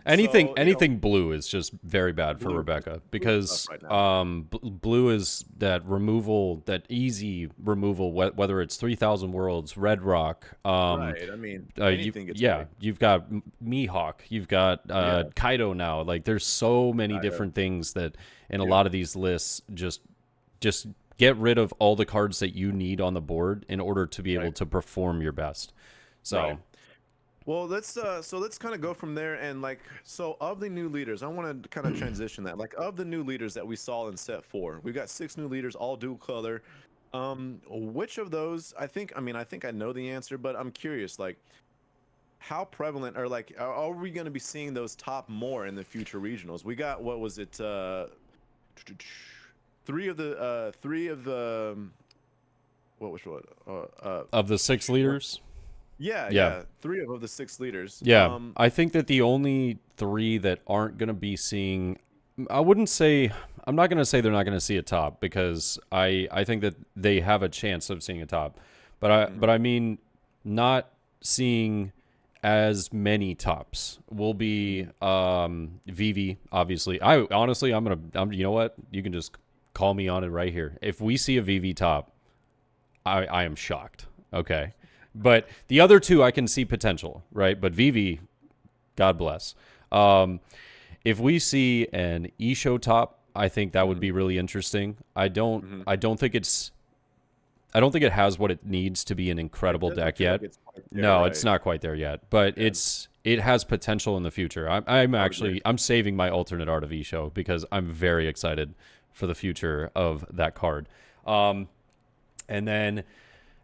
Anything blue is just very bad for Rebecca because blue is that removal, that easy removal, whether it's 3,000 Worlds, Red Rock. Right. I mean, you've got Mihawk, you've got Kaido now. Like, there's so many different things that in a lot of these lists just get rid of all the cards that you need on the board in order to be able to perform your best. So, well, let's kind of go from there. And like, so of the new leaders, I want to kind of transition that. Like, of the new leaders that we saw in set 4, we've got 6 new leaders, all dual color. Which of those? I think I know the answer, but I'm curious, like, how prevalent, or like, are we going to be seeing those top more in the future regionals? We got, what was it? Three of the of the 6 leaders. Yeah. 3 of the 6 leaders. Yeah, I think that the only 3 that aren't going to be seeing, I'm not going to say they're not going to see a top, because I think that they have a chance of seeing a top, but I mean, not seeing as many tops will be Vivi, obviously. I'm you know what, you can just call me on it right here. If we see a VV top, I am shocked. Okay. But the other 2 I can see potential, right? But VV, God bless. If we see an Isho top, I think that would be really interesting. I don't think it has what it needs to be an incredible deck yet. It's not quite there yet. But it has potential in the future. I'm saving my alternate art of Isho because I'm very excited for the future of that card. And then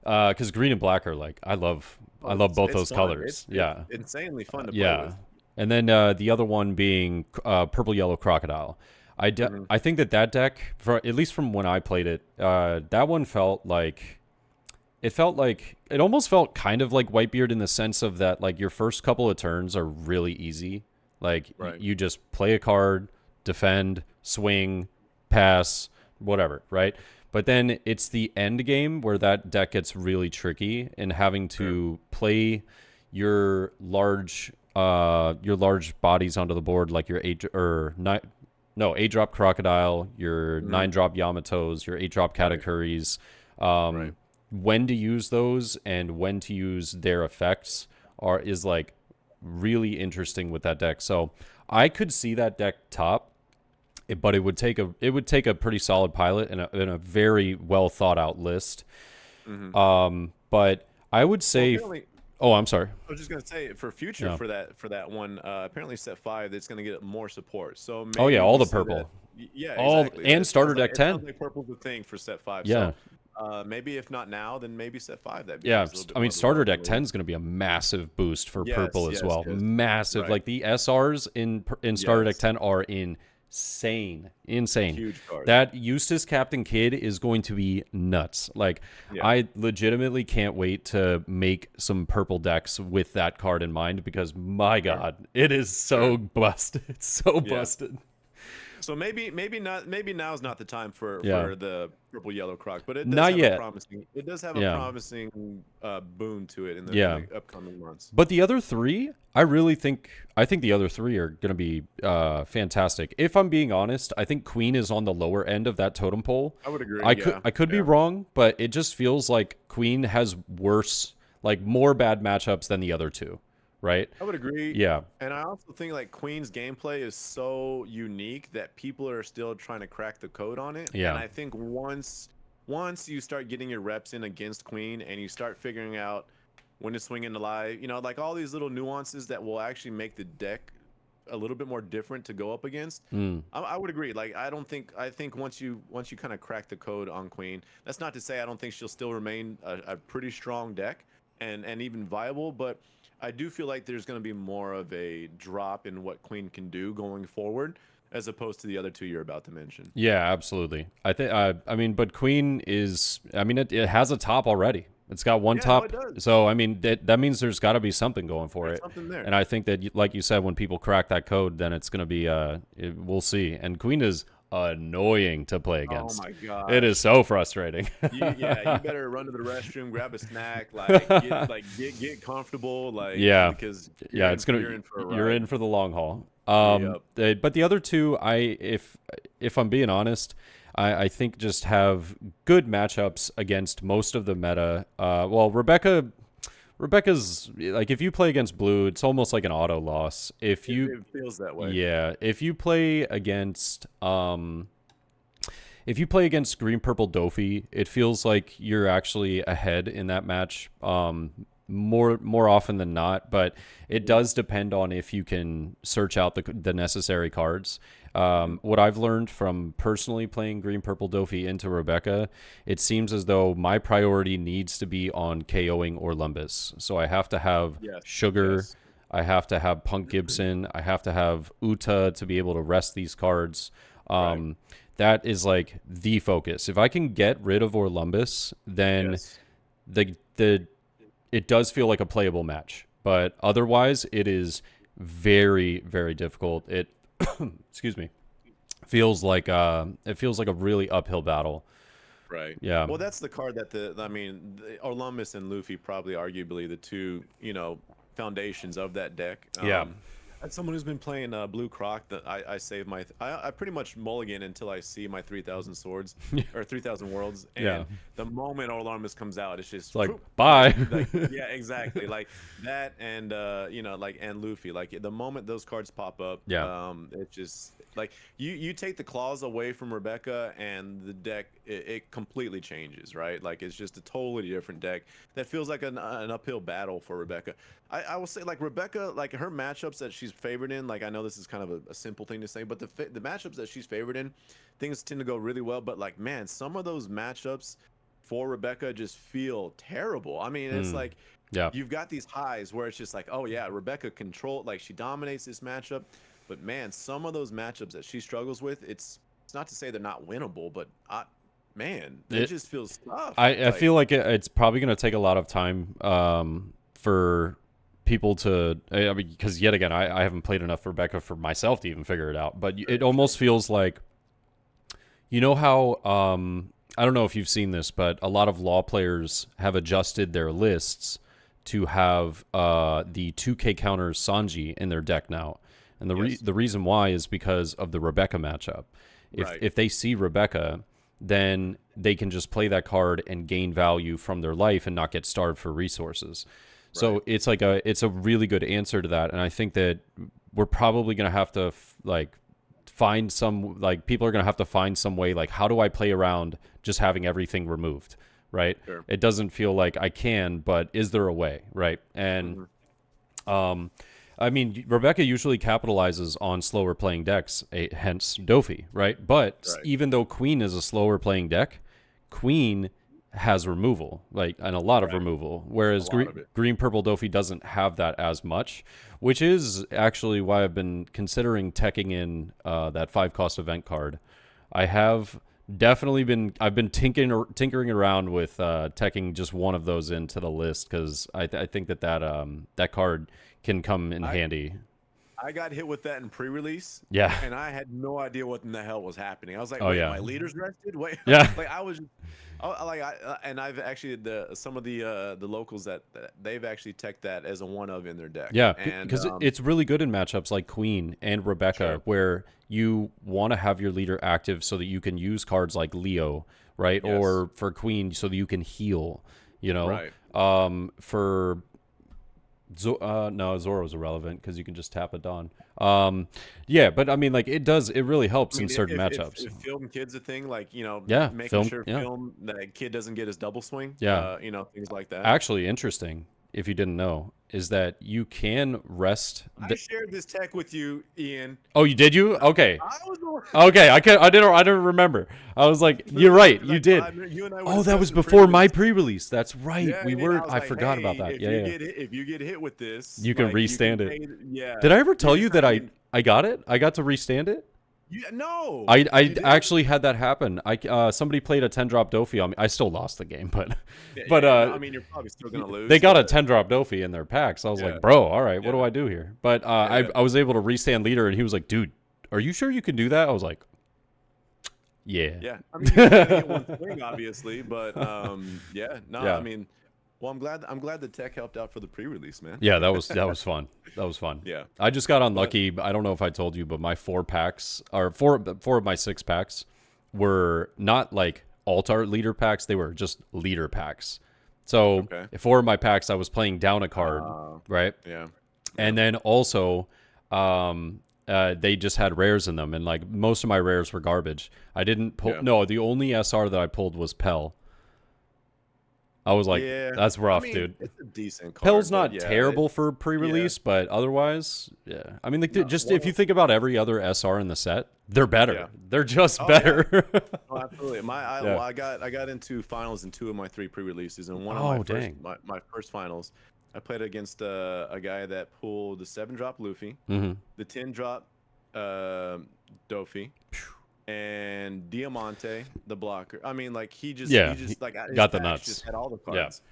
because green and black are, like, I love both those colors. It's insanely fun to play with. And then the other one being purple yellow crocodile. I think that deck, at least from when I played it, that one it almost felt kind of like Whitebeard in the sense of that, like, your first couple of turns are really easy. Like, you just play a card, defend, swing, pass, whatever, right? But then it's the end game where that deck gets really tricky, and having to play your large bodies onto the board, like your 8-drop Crocodile, your 9-drop Yamatos, your 8-drop Katakuris. When to use those and when to use their effects is like really interesting with that deck. So I could see that deck top, but it would take a pretty solid pilot and a very well thought out list. But I would say, I'm sorry. I was just gonna say for future for that one. Apparently set 5, it's gonna get more support. So maybe all the purple, exactly. And starter deck 10. Like purple's the thing for set 5. Yeah. So, maybe if not now, then maybe set 5. Starter deck 10 is going to be a massive boost for purple as well. Massive. Right. Like, the SRs in starter deck 10 are insane. Huge card. That Eustace Captain Kidd is going to be nuts. Like, I legitimately can't wait to make some purple decks with that card in mind, because my God, it is so busted. It's so busted. So maybe now's not the time for Yeah. the purple yellow croc, but it does Not have a yet. promising Yeah. boon to it in Yeah. the upcoming months. But the other three, I think the other three are going to be fantastic. If I'm being honest, I think Queen is on the lower end of that totem pole. I would agree. I could be wrong, but it just feels like Queen has worse, like more bad matchups than the other two, right? I would agree. Yeah. And I also think like Queen's gameplay is so unique that people are still trying to crack the code on it. Yeah. And I think once you start getting your reps in against Queen and you start figuring out when to swing into live, like all these little nuances that will actually make the deck a little bit more different to go up against. I would agree. Like I think once you kind of crack the code on Queen, that's not to say I don't think she'll still remain a pretty strong deck and even viable, but I do feel like there's going to be more of a drop in what Queen can do going forward, as opposed to the other two you're about to mention. Yeah, absolutely. I think. I mean, but Queen is. I mean, it has a top already. It's got one top. No, it does. So I mean, that means there's got to be something going for There's it. something there. And I think that, like you said, when people crack that code, then it's going to be. We'll see. And Queen is annoying to play against. Oh my god! It is so frustrating. You better run to the restroom, grab a snack, get comfortable, Yeah. because you're in for the long haul. Yep. But the other two, if I'm being honest, I think just have good matchups against most of the meta. Well, Rebecca's like, if you play against blue, it's almost like an auto loss. It feels that way. Yeah, if you play against green purple Dofi, it feels like you're actually ahead in that match. More often than not, but it does depend on if you can search out the necessary cards. What I've learned from personally playing green purple Dofi into Rebecca, it seems as though my priority needs to be on KOing or Lumbus. So I have to have Sugar, Yes. I have to have Punk Gibson, I have to have Uta to be able to rest these cards. That is like the focus. If I can get rid of Orlumbus, then Yes. it does feel like a playable match. But otherwise, it is very, very difficult. It excuse me, feels like a really uphill battle. Right. Yeah. Well, that's the card that Orlumbus and Luffy probably arguably the two, foundations of that deck. As someone who's been playing Blue Croc, that I save I pretty much mulligan until I see my 3,000 swords or 3,000 worlds. And the moment Orlumbus comes out, it's just like, bye. Yeah, exactly. Like that, and and Luffy. Like the moment those cards pop up, it's just like you take the claws away from Rebecca, and the deck it completely changes, right? Like it's just a totally different deck that feels like an uphill battle for Rebecca. I will say, like, Rebecca, like her matchups that she's favored in, like, I know this is kind of a simple thing to say, but the matchups that she's favored in, things tend to go really well. But like, man, some of those matchups for Rebecca just feel terrible. I mean, it's like, you've got these highs where it's just like, oh yeah, Rebecca like she dominates this matchup. But man, some of those matchups that she struggles with, it's not to say they're not winnable, but man, it just feels tough. I feel like it's probably going to take a lot of time for people to, I mean, because yet again, I haven't played enough Rebecca for myself to even figure it out. But it almost feels like, how I don't know if you've seen this, but a lot of law players have adjusted their lists to have the 2K counters Sanji in their deck now. And the reason why is because of the Rebecca matchup. If they see Rebecca, then they can just play that card and gain value from their life and not get starved for resources. So it's like it's a really good answer to that. And I think that we're probably going to have to find some, like, people are going to have to find some way, like, how do I play around just having everything removed, right? Sure. It doesn't feel like I can, but is there a way, right? And I mean, Rebecca usually capitalizes on slower playing decks, hence Dofi, right? But even though Queen is a slower playing deck, Queen has removal, and a lot of removal, whereas green purple Dofi doesn't have that as much, which is actually why I've been considering teching in that 5-cost event card. I've been tinkering around with teching just one of those into the list, because I think that card can come in handy. I got hit with that in pre-release. Yeah. And I had no idea what in the hell was happening. I was like, Oh wait, yeah. my leader's rested? Wait. Yeah. Like I was and I've actually some of the locals that they've actually teched that as a one of in their deck. Yeah, And because it's really good in matchups like Queen and Rebecca, Sure. where you want to have your leader active so that you can use cards like Leo, right? Yes. Or for Queen, so that you can heal. You know, Right. For no, Zoro's irrelevant because you can just tap a Dawn. Yeah, but I mean, like it really helps in certain matchups. If film kid's a thing, like Yeah, making sure film that kid doesn't get his double swing. Yeah. Things like that. Actually, interesting, if you didn't know, is that you can rest. I shared this tech with you, Ian. Oh, you did you? Okay. I was Okay, I didn't remember. I was like, you're right, you did. Oh, that was before my pre-release. That's right. Yeah, We were. I like, forgot hey, about that. If you get hit with this, you can like, restand you it. can yeah. Did I ever tell you that I got it? I got to restand it. Yeah, no. I actually had that happen. Somebody played a 10-drop Dofi on me. I still lost the game, but I mean, you're probably still gonna lose. They got a 10-drop Dofi in their packs. I was like, bro, all right, what do I do here? But I was able to restand leader, and he was like, dude, are you sure you can do that? I was like, yeah. Yeah. I mean, you can get one swing, obviously, but yeah. No, Yeah. I mean, well, I'm glad the tech helped out for the pre-release, man. Yeah, that was fun. That was fun. Yeah. I just got unlucky. I don't know if I told you, but my 4 packs, or four of my 6 packs, were not like alt-art leader packs. They were just leader packs. So 4 of my packs, I was playing down a card, right? Yeah. And then also, they just had rares in them, and like most of my rares were garbage. I didn't pull. No, the only SR that I pulled was Pell. I was like, that's rough, dude. It's a decent card. Pell's not terrible for pre-release, but otherwise, yeah. I mean, if you think about every other SR in the set, they're better. Yeah. They're just better. Yeah. Oh, absolutely. I got into finals in 2 of my 3 pre-releases, and one of my first finals, I played against a guy that pulled the 7-drop Luffy, the 10-drop Dofi, and Diamante, the blocker. I mean, like he just like got the nuts. Just had all the cards,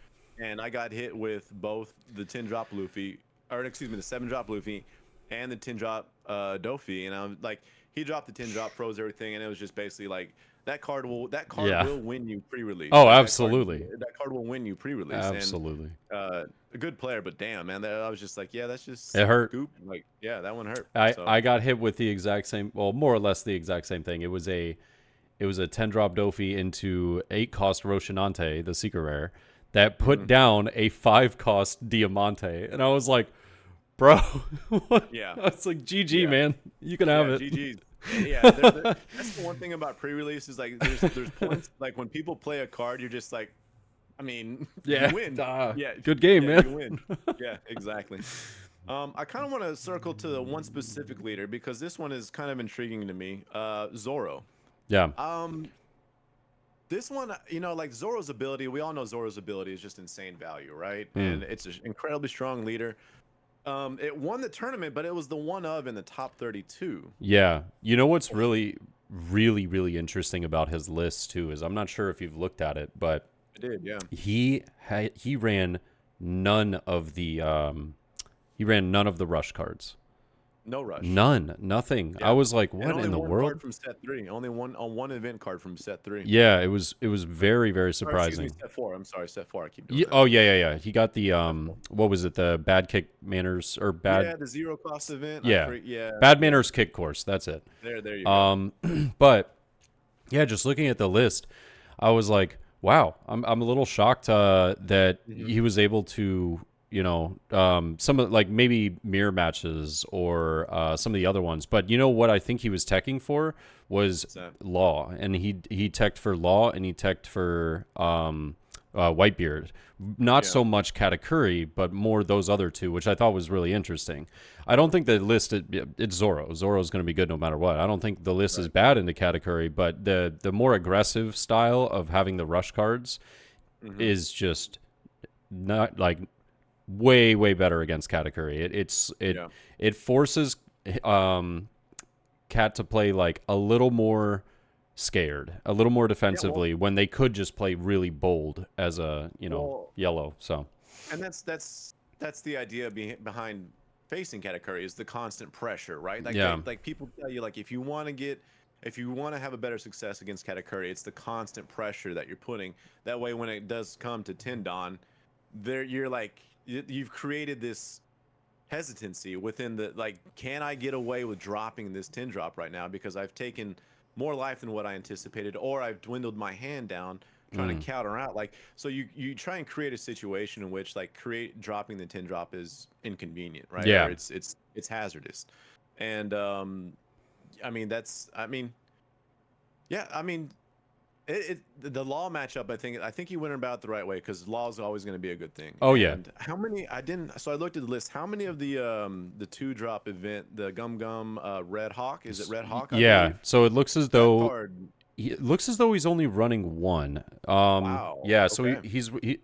and I got hit with both the 10-drop Luffy, or excuse me, the 7-drop Luffy, and the 10-drop Dofi, and I'm like, he dropped the 10-drop, froze everything, and it was just basically like that card will win you pre-release. Oh, absolutely. That card will win you pre-release. Absolutely. And, a good player, but damn, man, I was just like, yeah, that's just it hurt. Goop. Like, yeah, that one hurt. I got hit with the exact same, well, more or less the exact same thing. It was a 10-drop Dofi into 8-cost Roshinante, the secret rare, that put down a 5-cost Diamante, and I was like, bro, yeah, it's like GG, man, you can have it. GG. Yeah, that's the one thing about pre-release is like there's points like when people play a card, you're just like, I mean, you win. Good game, man. You win. Yeah, exactly. I kind of want to circle to the one specific leader because this one is kind of intriguing to me. Zoro. Yeah. This one, like Zoro's ability, we all know Zoro's ability is just insane value, right? And it's an incredibly strong leader. It won the tournament, but it was the one of in the top 32. Yeah. You know what's really, really, really interesting about his list too is I'm not sure if you've looked at it, but I did, yeah. He ran none of the rush cards. No rush. Nothing. Yeah. I was like, what in the world? Card from set 3. Only one event card from set 3. Yeah, it was very, very surprising. Excuse me, set 4. I'm sorry, set 4. I keep doing that. Oh yeah. He got the what was it? The bad kick manners or bad? Yeah, the 0-cost event. Yeah, bad manners kick course. That's it. There you go. But yeah, just looking at the list, I was like, wow, I'm a little shocked that he was able to. Some of like maybe mirror matches or some of the other ones. But you know what I think he was teching for was Law. And he teched for Law and he teched for Whitebeard. Not so much Katakuri, but more those other two, which I thought was really interesting. I don't think the list, it's Zoro. Zoro's going to be good no matter what. I don't think the list is bad into Katakuri, but the more aggressive style of having the rush cards is just not like... way better against Katakuri. It forces Kat to play like a little more scared, a little more defensively when they could just play really bold as a yellow. So and that's the idea behind facing Katakuri is the constant pressure, right? Like Yeah. like people tell you, like if you want to have a better success against Katakuri, it's the constant pressure that you're putting. That way, when it does come to Tindon, you're like you've created this hesitancy within the, like, can I get away with dropping this 10 drop right now because I've taken more life than what I anticipated, or I've dwindled my hand down trying to counter out. Like, so you try and create a situation in which, like, dropping the 10 drop is inconvenient, right? Yeah. Or it's hazardous. And I mean, yeah, I mean, the law matchup, I think he went about it the right way, because law is always going to be a good thing. Oh, yeah. And how many? So I looked at the list. How many of the 2-drop event, the Gum Red Hawk? Is it Red Hawk? I Yeah. believe? So it looks as That though card. it looks as though he's only running one. Wow. Yeah. So Okay.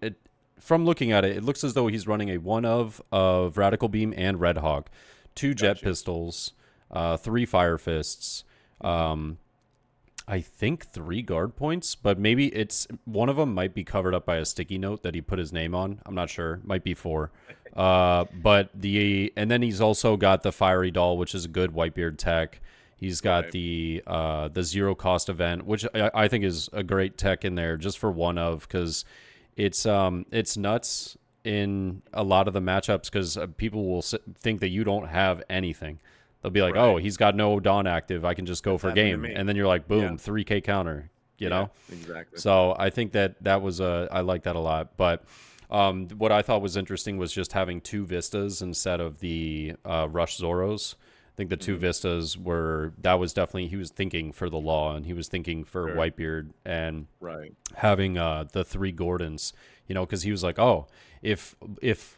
from looking at it, it looks as though he's running a one of Radical Beam and Red Hawk, 2 jet Gotcha. pistols, 3 fire fists. I think 3 guard points, but maybe it's one of them might be covered up by a sticky note that he put his name on. I'm not sure. Might be 4. And then he's also got the Fiery Doll, which is a good Whitebeard tech. He's got Right. the zero cost event, which I think is a great tech in there just for one of, because it's nuts in a lot of the matchups, because people will think that you don't have anything. They'll be like, Right. oh, he's got no Dawn active. I can just go for happened to game. me. And then you're like, boom, Yeah. 3K counter, you know? Exactly. So I think that was I like that a lot. But what I thought was interesting was just having 2 Vistas instead of the Rush Zoros. I think the 2 Vistas that was definitely, he was thinking for the law, and he was thinking for Sure. Whitebeard, and Right. having the 3 Gordons, because he was like, oh, if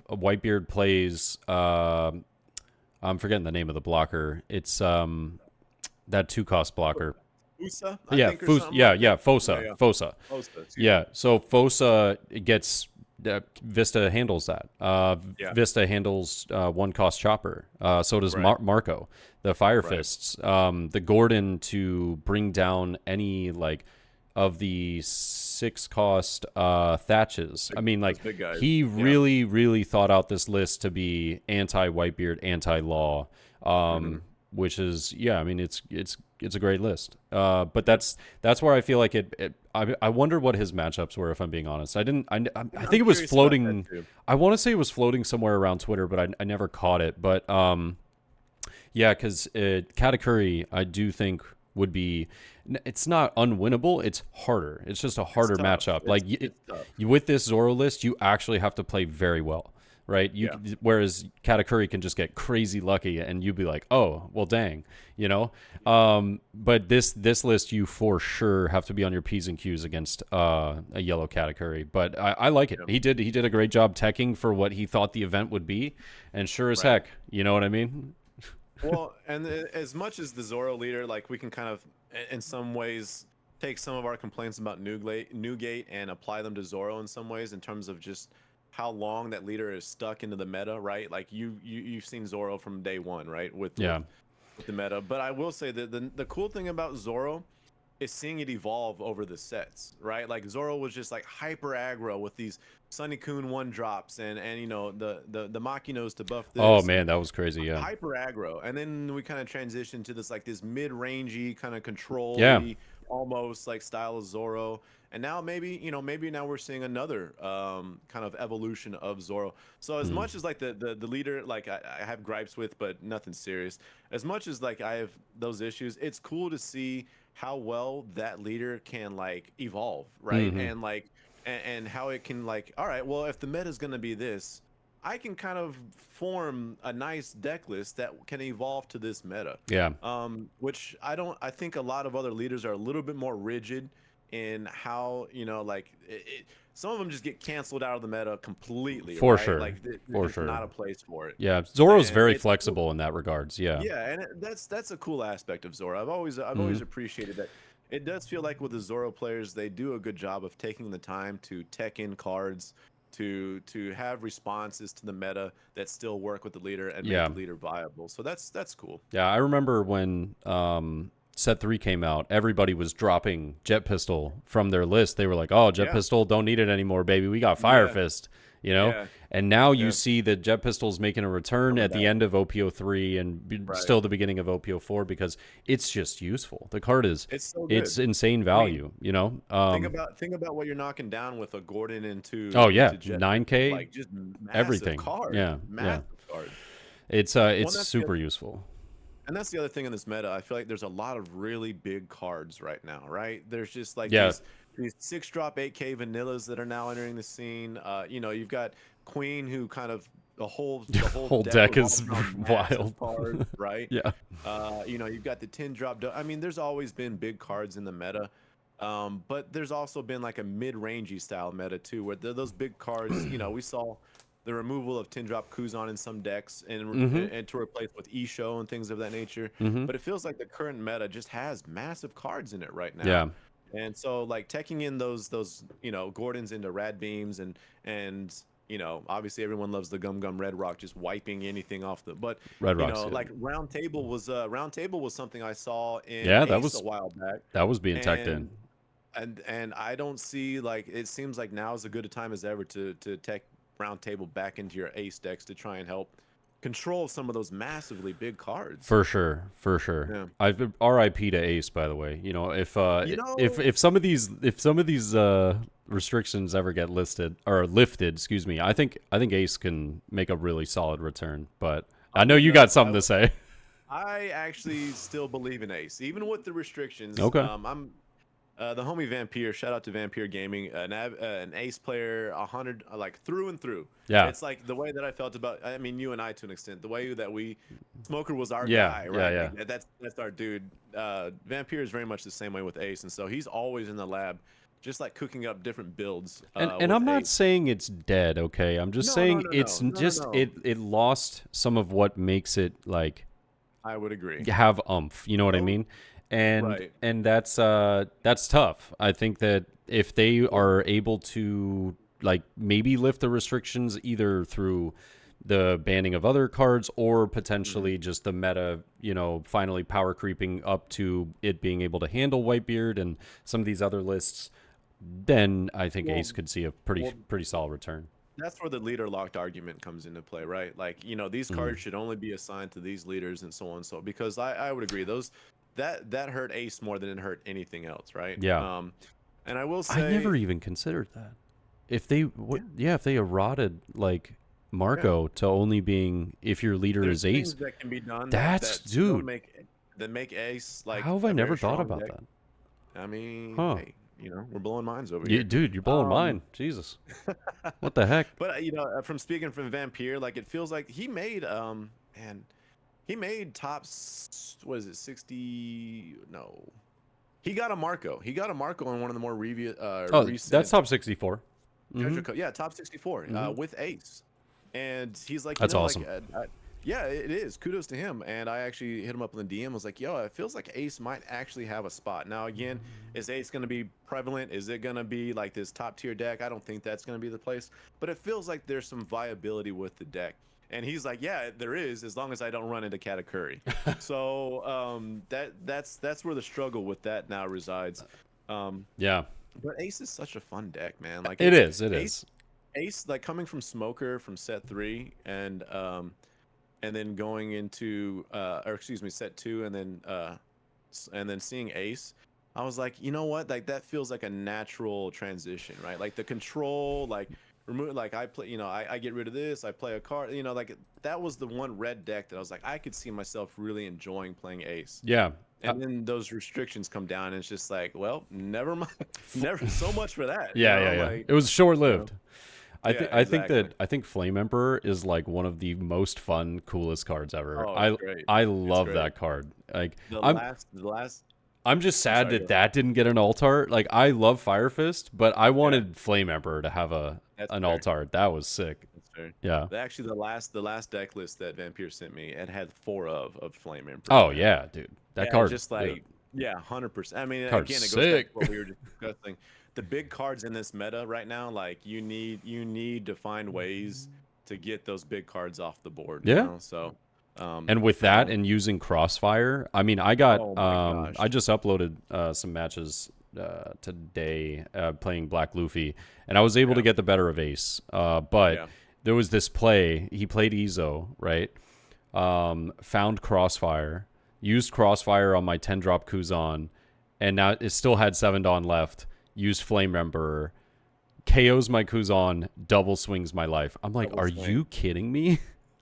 Whitebeard plays, I'm forgetting the name of the blocker. It's that 2-cost blocker. Fusa, Yeah, think, or something yeah, like yeah, that. Fosa, Yeah. Fosa. Fosa, excuse Yeah, so Fosa gets Vista handles that. Yeah. Vista handles 1-cost chopper. So does Right. Marco. The Fire Right. Fists, the Gordon to bring down any of the 6-cost thatches. I mean, those big guys. he Yeah. really, really thought out this list to be anti-Whitebeard, anti-law. Which is, yeah, I mean, it's a great list. But that's where I feel like I wonder what his matchups were, if I'm being honest. I think it was curious about floating. that too. I want to say it was floating somewhere around Twitter, but I never caught it. But yeah, because Katakuri, I do think would be. It's not unwinnable. It's harder. It's just a harder tough. matchup. It's tough. With this Zoro list, you actually have to play very well. Right? Yeah. Whereas Katakuri can just get crazy lucky, and you'd be like, oh, well, dang, But this list, you for sure have to be on your P's and Q's against a yellow Katakuri. But I like it. Yeah. He did a great job teching for what he thought the event would be, and sure as Right. heck, you know what I mean? Well, and as much as the Zoro leader, like, we can kind of, in some ways, take some of our complaints about Newgate and apply them to Zoro in some ways, in terms of just how long that leader is stuck into the meta, right? Like, you've seen Zoro from day one, right? With the meta. But I will say that the cool thing about Zoro is seeing it evolve over the sets, right? Like, Zoro was just like hyper aggro with these Sunny Kun 1-drops and the Makinos to buff this. Oh man, that was crazy. Yeah. Hyper aggro, and then we kind of transitioned to this mid-rangey kind of control, almost like style of Zoro. And now maybe now we're seeing another kind of evolution of Zoro. So as much as like the leader, like, I have gripes with, but nothing serious. As much as like I have those issues, it's cool to see how well that leader can like evolve, right? And like and how it can, like, all right, well, if the meta is going to be this, I can kind of form a nice deck list that can evolve to this meta. Yeah. Which I think a lot of other leaders are a little bit more rigid in how, some of them just get canceled out of the meta completely. For right? sure. Like, For there's sure. not a place for it. Yeah. Zoro's And very it's flexible in that regards. Yeah. Yeah, and that's a cool aspect of Zoro. I've always appreciated that. It does feel like with the Zoro players, they do a good job of taking the time to tech in cards, to have responses to the meta that still work with the leader and make the leader viable. So that's cool. Yeah, I remember when Set 3 came out, everybody was dropping Jet Pistol from their list. They were like, oh, Jet Pistol, don't need it anymore, baby. We got Fire Fist, you know? Yeah. And now you see that Jet Pistol's making a return at the end of OPO3 and still the beginning of OPO4 because it's just useful. The card is, it's so good. It's insane value, you know? Think about what you're knocking down with a Gordon into Jet 9K, like just massive everything. Card. Yeah, massive card. It's super useful. And that's the other thing in this meta. I feel like there's a lot of really big cards right now, right? There's just like these 6-drop 8K vanillas that are now entering the scene. You know, you've got Queen, who kind of the whole deck is wild cards, right? Yeah. You know, you've got the 10-drop. I mean, there's always been big cards in the meta, but there's also been like a mid-rangey style meta too, where those big cards. You know, we saw the removal of 10-drop Kuzan in some decks and to replace with Isho and things of that nature. But it feels like the current meta just has massive cards in it right now. Yeah. And so like teching in those you know, Gordons into Rad Beams and you know, obviously everyone loves the Gum Red Rock just wiping anything off the Red you Rock's know, good. like Round Table was something I saw in that Ace was a while back. That was being teched in. And I don't see, like, it seems like now is as good a time as ever to tech Round Table back into your Ace decks to try and help control some of those massively big cards. For sure. Yeah. I've been RIP to Ace, by the way. You know, if some of these restrictions ever get lifted, excuse me, I think Ace can make a really solid return. But I know you got something to say. I actually still believe in Ace, even with the restrictions. Okay. I'm the homie Vampire, shout out to Vampire Gaming, an Ace player, 100, like through and through. Yeah. It's like the way that I felt about, I mean, you and I to an extent, the way that Smoker was our guy, right? Yeah. Like, that's our dude. Vampire is very much the same way with Ace, and so he's always in the lab, just like cooking up different builds. And I'm not saying it's dead, okay? I'm just saying it lost some of what makes it like. I would agree. Have oomph, you know what I mean? And that's tough. I think that if they are able to like maybe lift the restrictions either through the banning of other cards or potentially just the meta, you know, finally power creeping up to it being able to handle Whitebeard and some of these other lists, then I think Ace could see a pretty solid return. That's where the leader locked argument comes into play, right? Like, you know, these cards should only be assigned to these leaders and so on. So because I would agree, that hurt Ace more than it hurt anything else, right? Yeah. And I will say, I never even considered that. If they if they eroded like Marco to only being if your leader is Ace, that can be done. That make Ace like. How have I never thought about that? I mean, hey, you know, we're blowing minds over here. Yeah, dude, you're blowing mine. Jesus, what the heck? But you know, from speaking from Vampire, like it feels like he made he made top, what is it, 60? No. He got a Marco. He got a Marco on one of the more recent. That's top 64. Yeah, top 64 with Ace. And he's like, that's awesome. Like, yeah, it is. Kudos to him. And I actually hit him up in the DM. I was like, yo, it feels like Ace might actually have a spot. Now, again, is Ace going to be prevalent? Is it going to be like this top tier deck? I don't think that's going to be the place. But it feels like there's some viability with the deck. And he's like, yeah, there is, as long as I don't run into Katakuri. So that's where the struggle with that now resides. Yeah. But Ace is such a fun deck, man. Like it is. Ace, like coming from Smoker from set 3 and then going into set 2 and then seeing Ace, I was like, you know what? Like that feels like a natural transition, right? Like the control, like remove, like I play, you know, I get rid of this, I play a card, you know, like that was the one red deck that I was like, I could see myself really enjoying playing Ace. Yeah. And then those restrictions come down and it's just like, well, never mind. Never so much for that. Yeah. Like, it was short-lived. You know? I think Flame Emperor is like one of the most fun, coolest cards ever. Oh, I love that card. Like the last I'm just sad that didn't get an alt-art. Like I love Fire Fist, but I wanted Flame Emperor to have an alt-art. That was sick. That's fair. Yeah. Actually, the last deck list that Vampire sent me, it had 4 of Flame Emperor. Oh yeah, dude. That card just like 100%. I mean, card's again, it goes sick. back to what we were just discussing. The big cards in this meta right now, like you need to find ways to get those big cards off the board. Yeah. You know? So And with that and using Crossfire, I mean, I got Oh my gosh. I just uploaded some matches today playing Black Luffy, and I was able to get the better of Ace. But there was this play. He played Ezo, right? Found Crossfire, used Crossfire on my 10-drop Kuzan, and now it still had 7 Dawn left. Used Flame Emperor, KOs my Kuzan, double swings my life. I'm like, are you kidding me?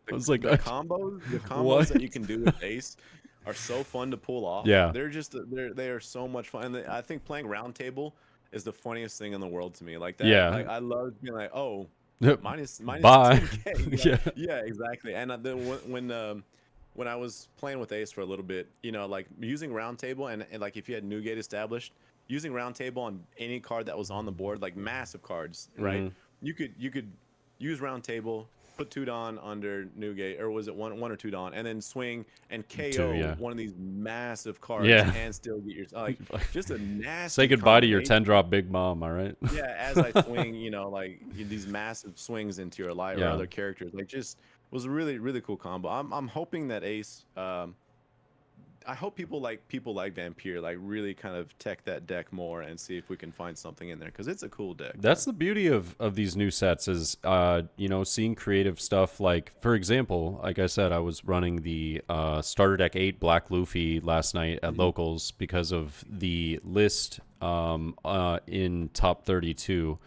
I was like, the combos that you can do with Ace are so fun to pull off. Yeah. They are so much fun. And I think playing round table is the funniest thing in the world to me. Like that. Yeah. Like, I love being like, oh, minus bye. 10K. Yeah, exactly. And then when I was playing with Ace for a little bit, you know, like using round table and like if you had Newgate established, using round table on any card that was on the board, like massive cards, right? You could use round table, put 2 Dawn under Newgate, or was it one or 2 Dawn, and then swing and KO one of these massive cards and still get your like just a nasty. Say goodbye to your 10-drop Big Mom, all right? Yeah, as I swing, you know, like these massive swings into your light or other characters, like just was a really really cool combo. I'm hoping that Ace. I hope people like Vampire like really kind of tech that deck more and see if we can find something in there because it's a cool deck. That's the beauty of these new sets is you know, seeing creative stuff. Like for example, like I said, I was running the starter deck 8 Black Luffy last night at locals because of the list in top 32,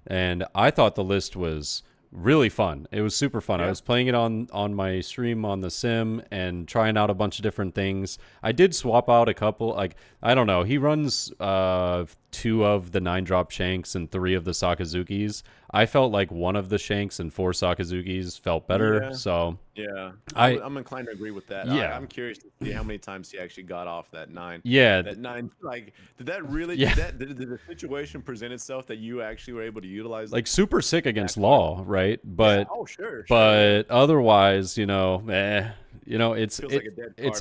and I thought the list was really fun. It was super fun. I was playing it on my stream on the sim and trying out a bunch of different things. I did swap out a couple. Like, I don't know. He runs 2 of the 9-drop Shanks and 3 of the Sakazukis. I felt like 1 of the Shanks and 4 Sakazukis felt better. So I'm inclined to agree with that. Yeah. I'm curious to see how many times he actually got off that 9. Yeah. That 9, like, did that really, did the situation present itself that you actually were able to utilize? Like, super sick against Law, right? But, sure. But otherwise, you know, you know, it's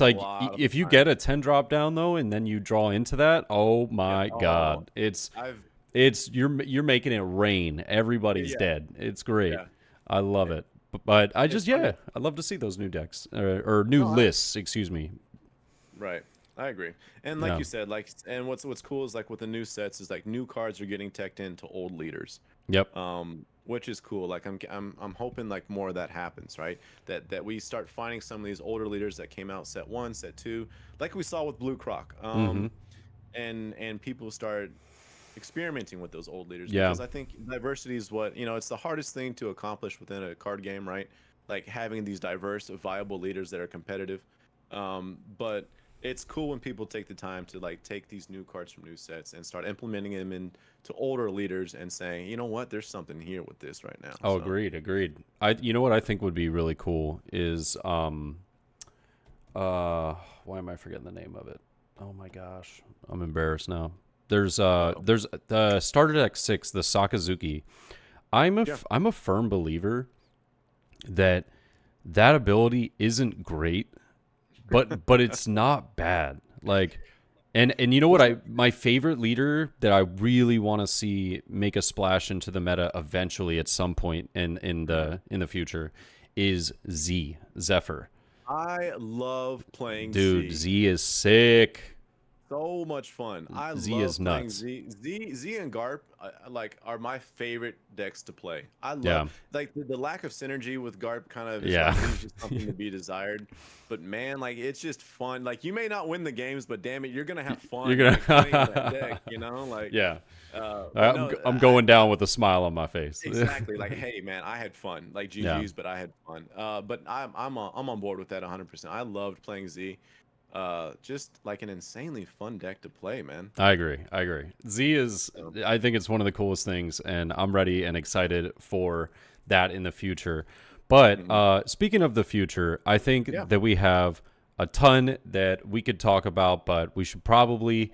like if you get a 10-drop down though, and then you draw into that, oh my god, you're making it rain. Everybody's dead. It's great. I love it. But I just I love to see those new decks or new lists. Excuse me. Right. I agree. And like you said, like, and what's cool is like with the new sets is like new cards are getting teched into old leaders. Yep. Which is cool. Like I'm hoping like more of that happens, right? That we start finding some of these older leaders that came out set 1, set 2, like we saw with Blue Croc. And people start experimenting with those old leaders because I think diversity is what, you know, it's the hardest thing to accomplish within a card game, right? Like having these diverse, viable leaders that are competitive. But it's cool when people take the time to like take these new cards from new sets and start implementing them into older leaders and saying, you know what, there's something here with this right now. Oh, agreed. You know what I think would be really cool is why am I forgetting the name of it? Oh my gosh, I'm embarrassed now. There's the starter deck 6, the Sakazuki. I'm a firm believer that ability isn't great, but it's not bad. Like, and you know what, my favorite leader that I really want to see make a splash into the meta eventually at some point in the future is Zephyr. I love playing Z is sick. So much fun. I Z love is playing nuts. Z and Garp like are my favorite decks to play. I love like the lack of synergy with Garp kind of leaves just something to be desired. But man, like it's just fun. Like you may not win the games, but damn it, you're gonna have fun. You're gonna playing that deck, you know? Like I'm going down with a smile on my face. Exactly. Like, hey man, I had fun. Like GG's, but I had fun. But I'm on board with that 100%. I loved playing Z. Just like an insanely fun deck to play, man. I agree. Z is, I think it's one of the coolest things, and I'm ready and excited for that in the future. But speaking of the future, I think that we have a ton that we could talk about, but we should probably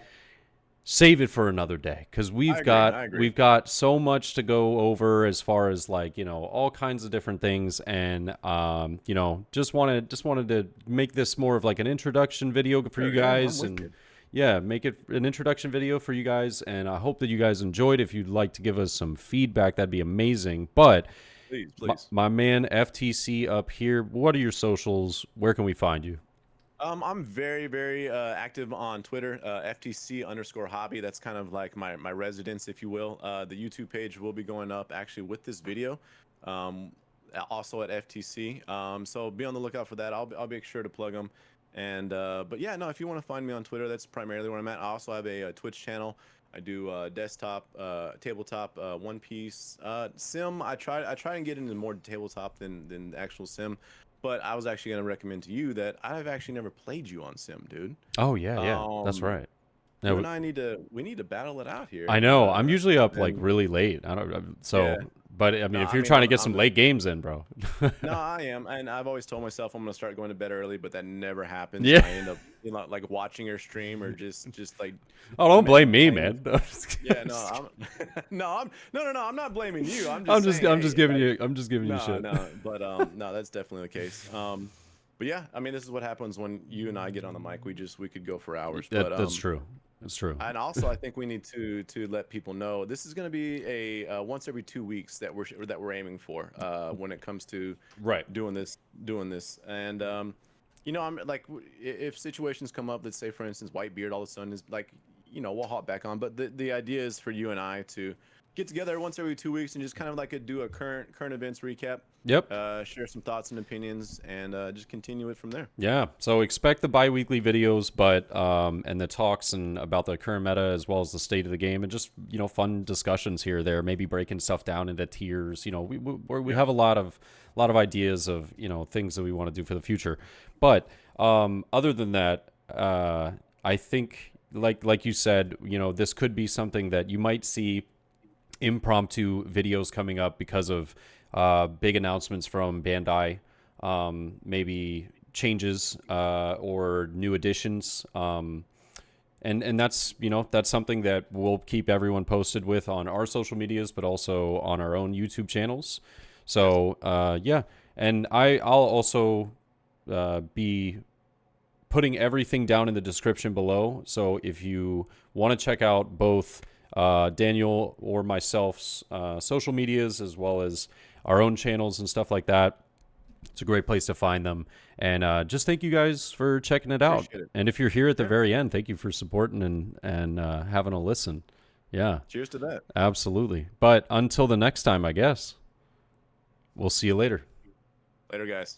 save it for another day because we've got so much to go over as far as like, you know, all kinds of different things, and you know, just wanted to make this more of like an introduction video for you guys, and make it an introduction video for you guys, and I hope that you guys enjoyed. If you'd like to give us some feedback, that'd be amazing. But Please, My, please. my man FTC up here. What are your socials? Where can we find you? I'm very, very active on Twitter, FTC_hobby. That's kind of like my residence, if you will. The YouTube page will be going up actually with this video, um, also at FTC. So be on the lookout for that. I'll be sure to plug them. And but yeah, no, if you want to find me on Twitter, that's primarily where I'm at. I also have a Twitch channel. I do desktop, tabletop, One Piece, sim. I try and get into more tabletop than actual sim. But I was actually going to recommend to you that I've actually never played you on sim, dude. Oh yeah, that's Um, right. you Now, and I need to battle it out I here. know. I'm usually up like And really late. I don't. yeah, But I no, mean, if I you're mean trying to get some I'm late games in, bro. no, I am, and I've always told myself I'm gonna start going to bed early, but that never happens, and Yeah. I end up like watching your stream or just like Oh, don't blame me, playing with. man. Yeah, no, no, I'm not blaming you. I'm I'm just just saying, I'm just hey, giving like, you I'm just giving you no, shit. no, but no, that's definitely the case. But yeah, I mean, this is what happens when you and I get on the mic. We could go for hours, but That's true. That's true. and also I think we need to let people know this is going to be a once every 2 weeks that we're aiming for when it comes to Right. doing this. And I'm like, if situations come up, let's say for instance Whitebeard all of a sudden is like, we'll hop back on, but the idea is for you and I to get together once every 2 weeks and just kind of like do a current events recap, Yep. share some thoughts and opinions, and just continue it from there. Yeah. So expect the bi-weekly videos, but and the talks and about the current meta as well as the state of the game, and just fun discussions here or there, maybe breaking stuff down into tiers. We have a lot of ideas of things that we want to do for the future. But other than that, I think like you said, this could be something that you might see impromptu videos coming up because of big announcements from Bandai, maybe changes or new additions. And that's something that we'll keep everyone posted with on our social medias, but also on our own YouTube channels. So yeah, and I'll also be putting everything down in the description below. So if you want to check out both Daniel or myself's social medias as well as our own channels and stuff like that, it's a great place to find them. And just thank you guys for checking it out. Appreciate it. And if you're here at the very end, thank you for supporting and having a listen. Yeah, Cheers to that. absolutely. But until the next time, I guess we'll see you later. Later, guys.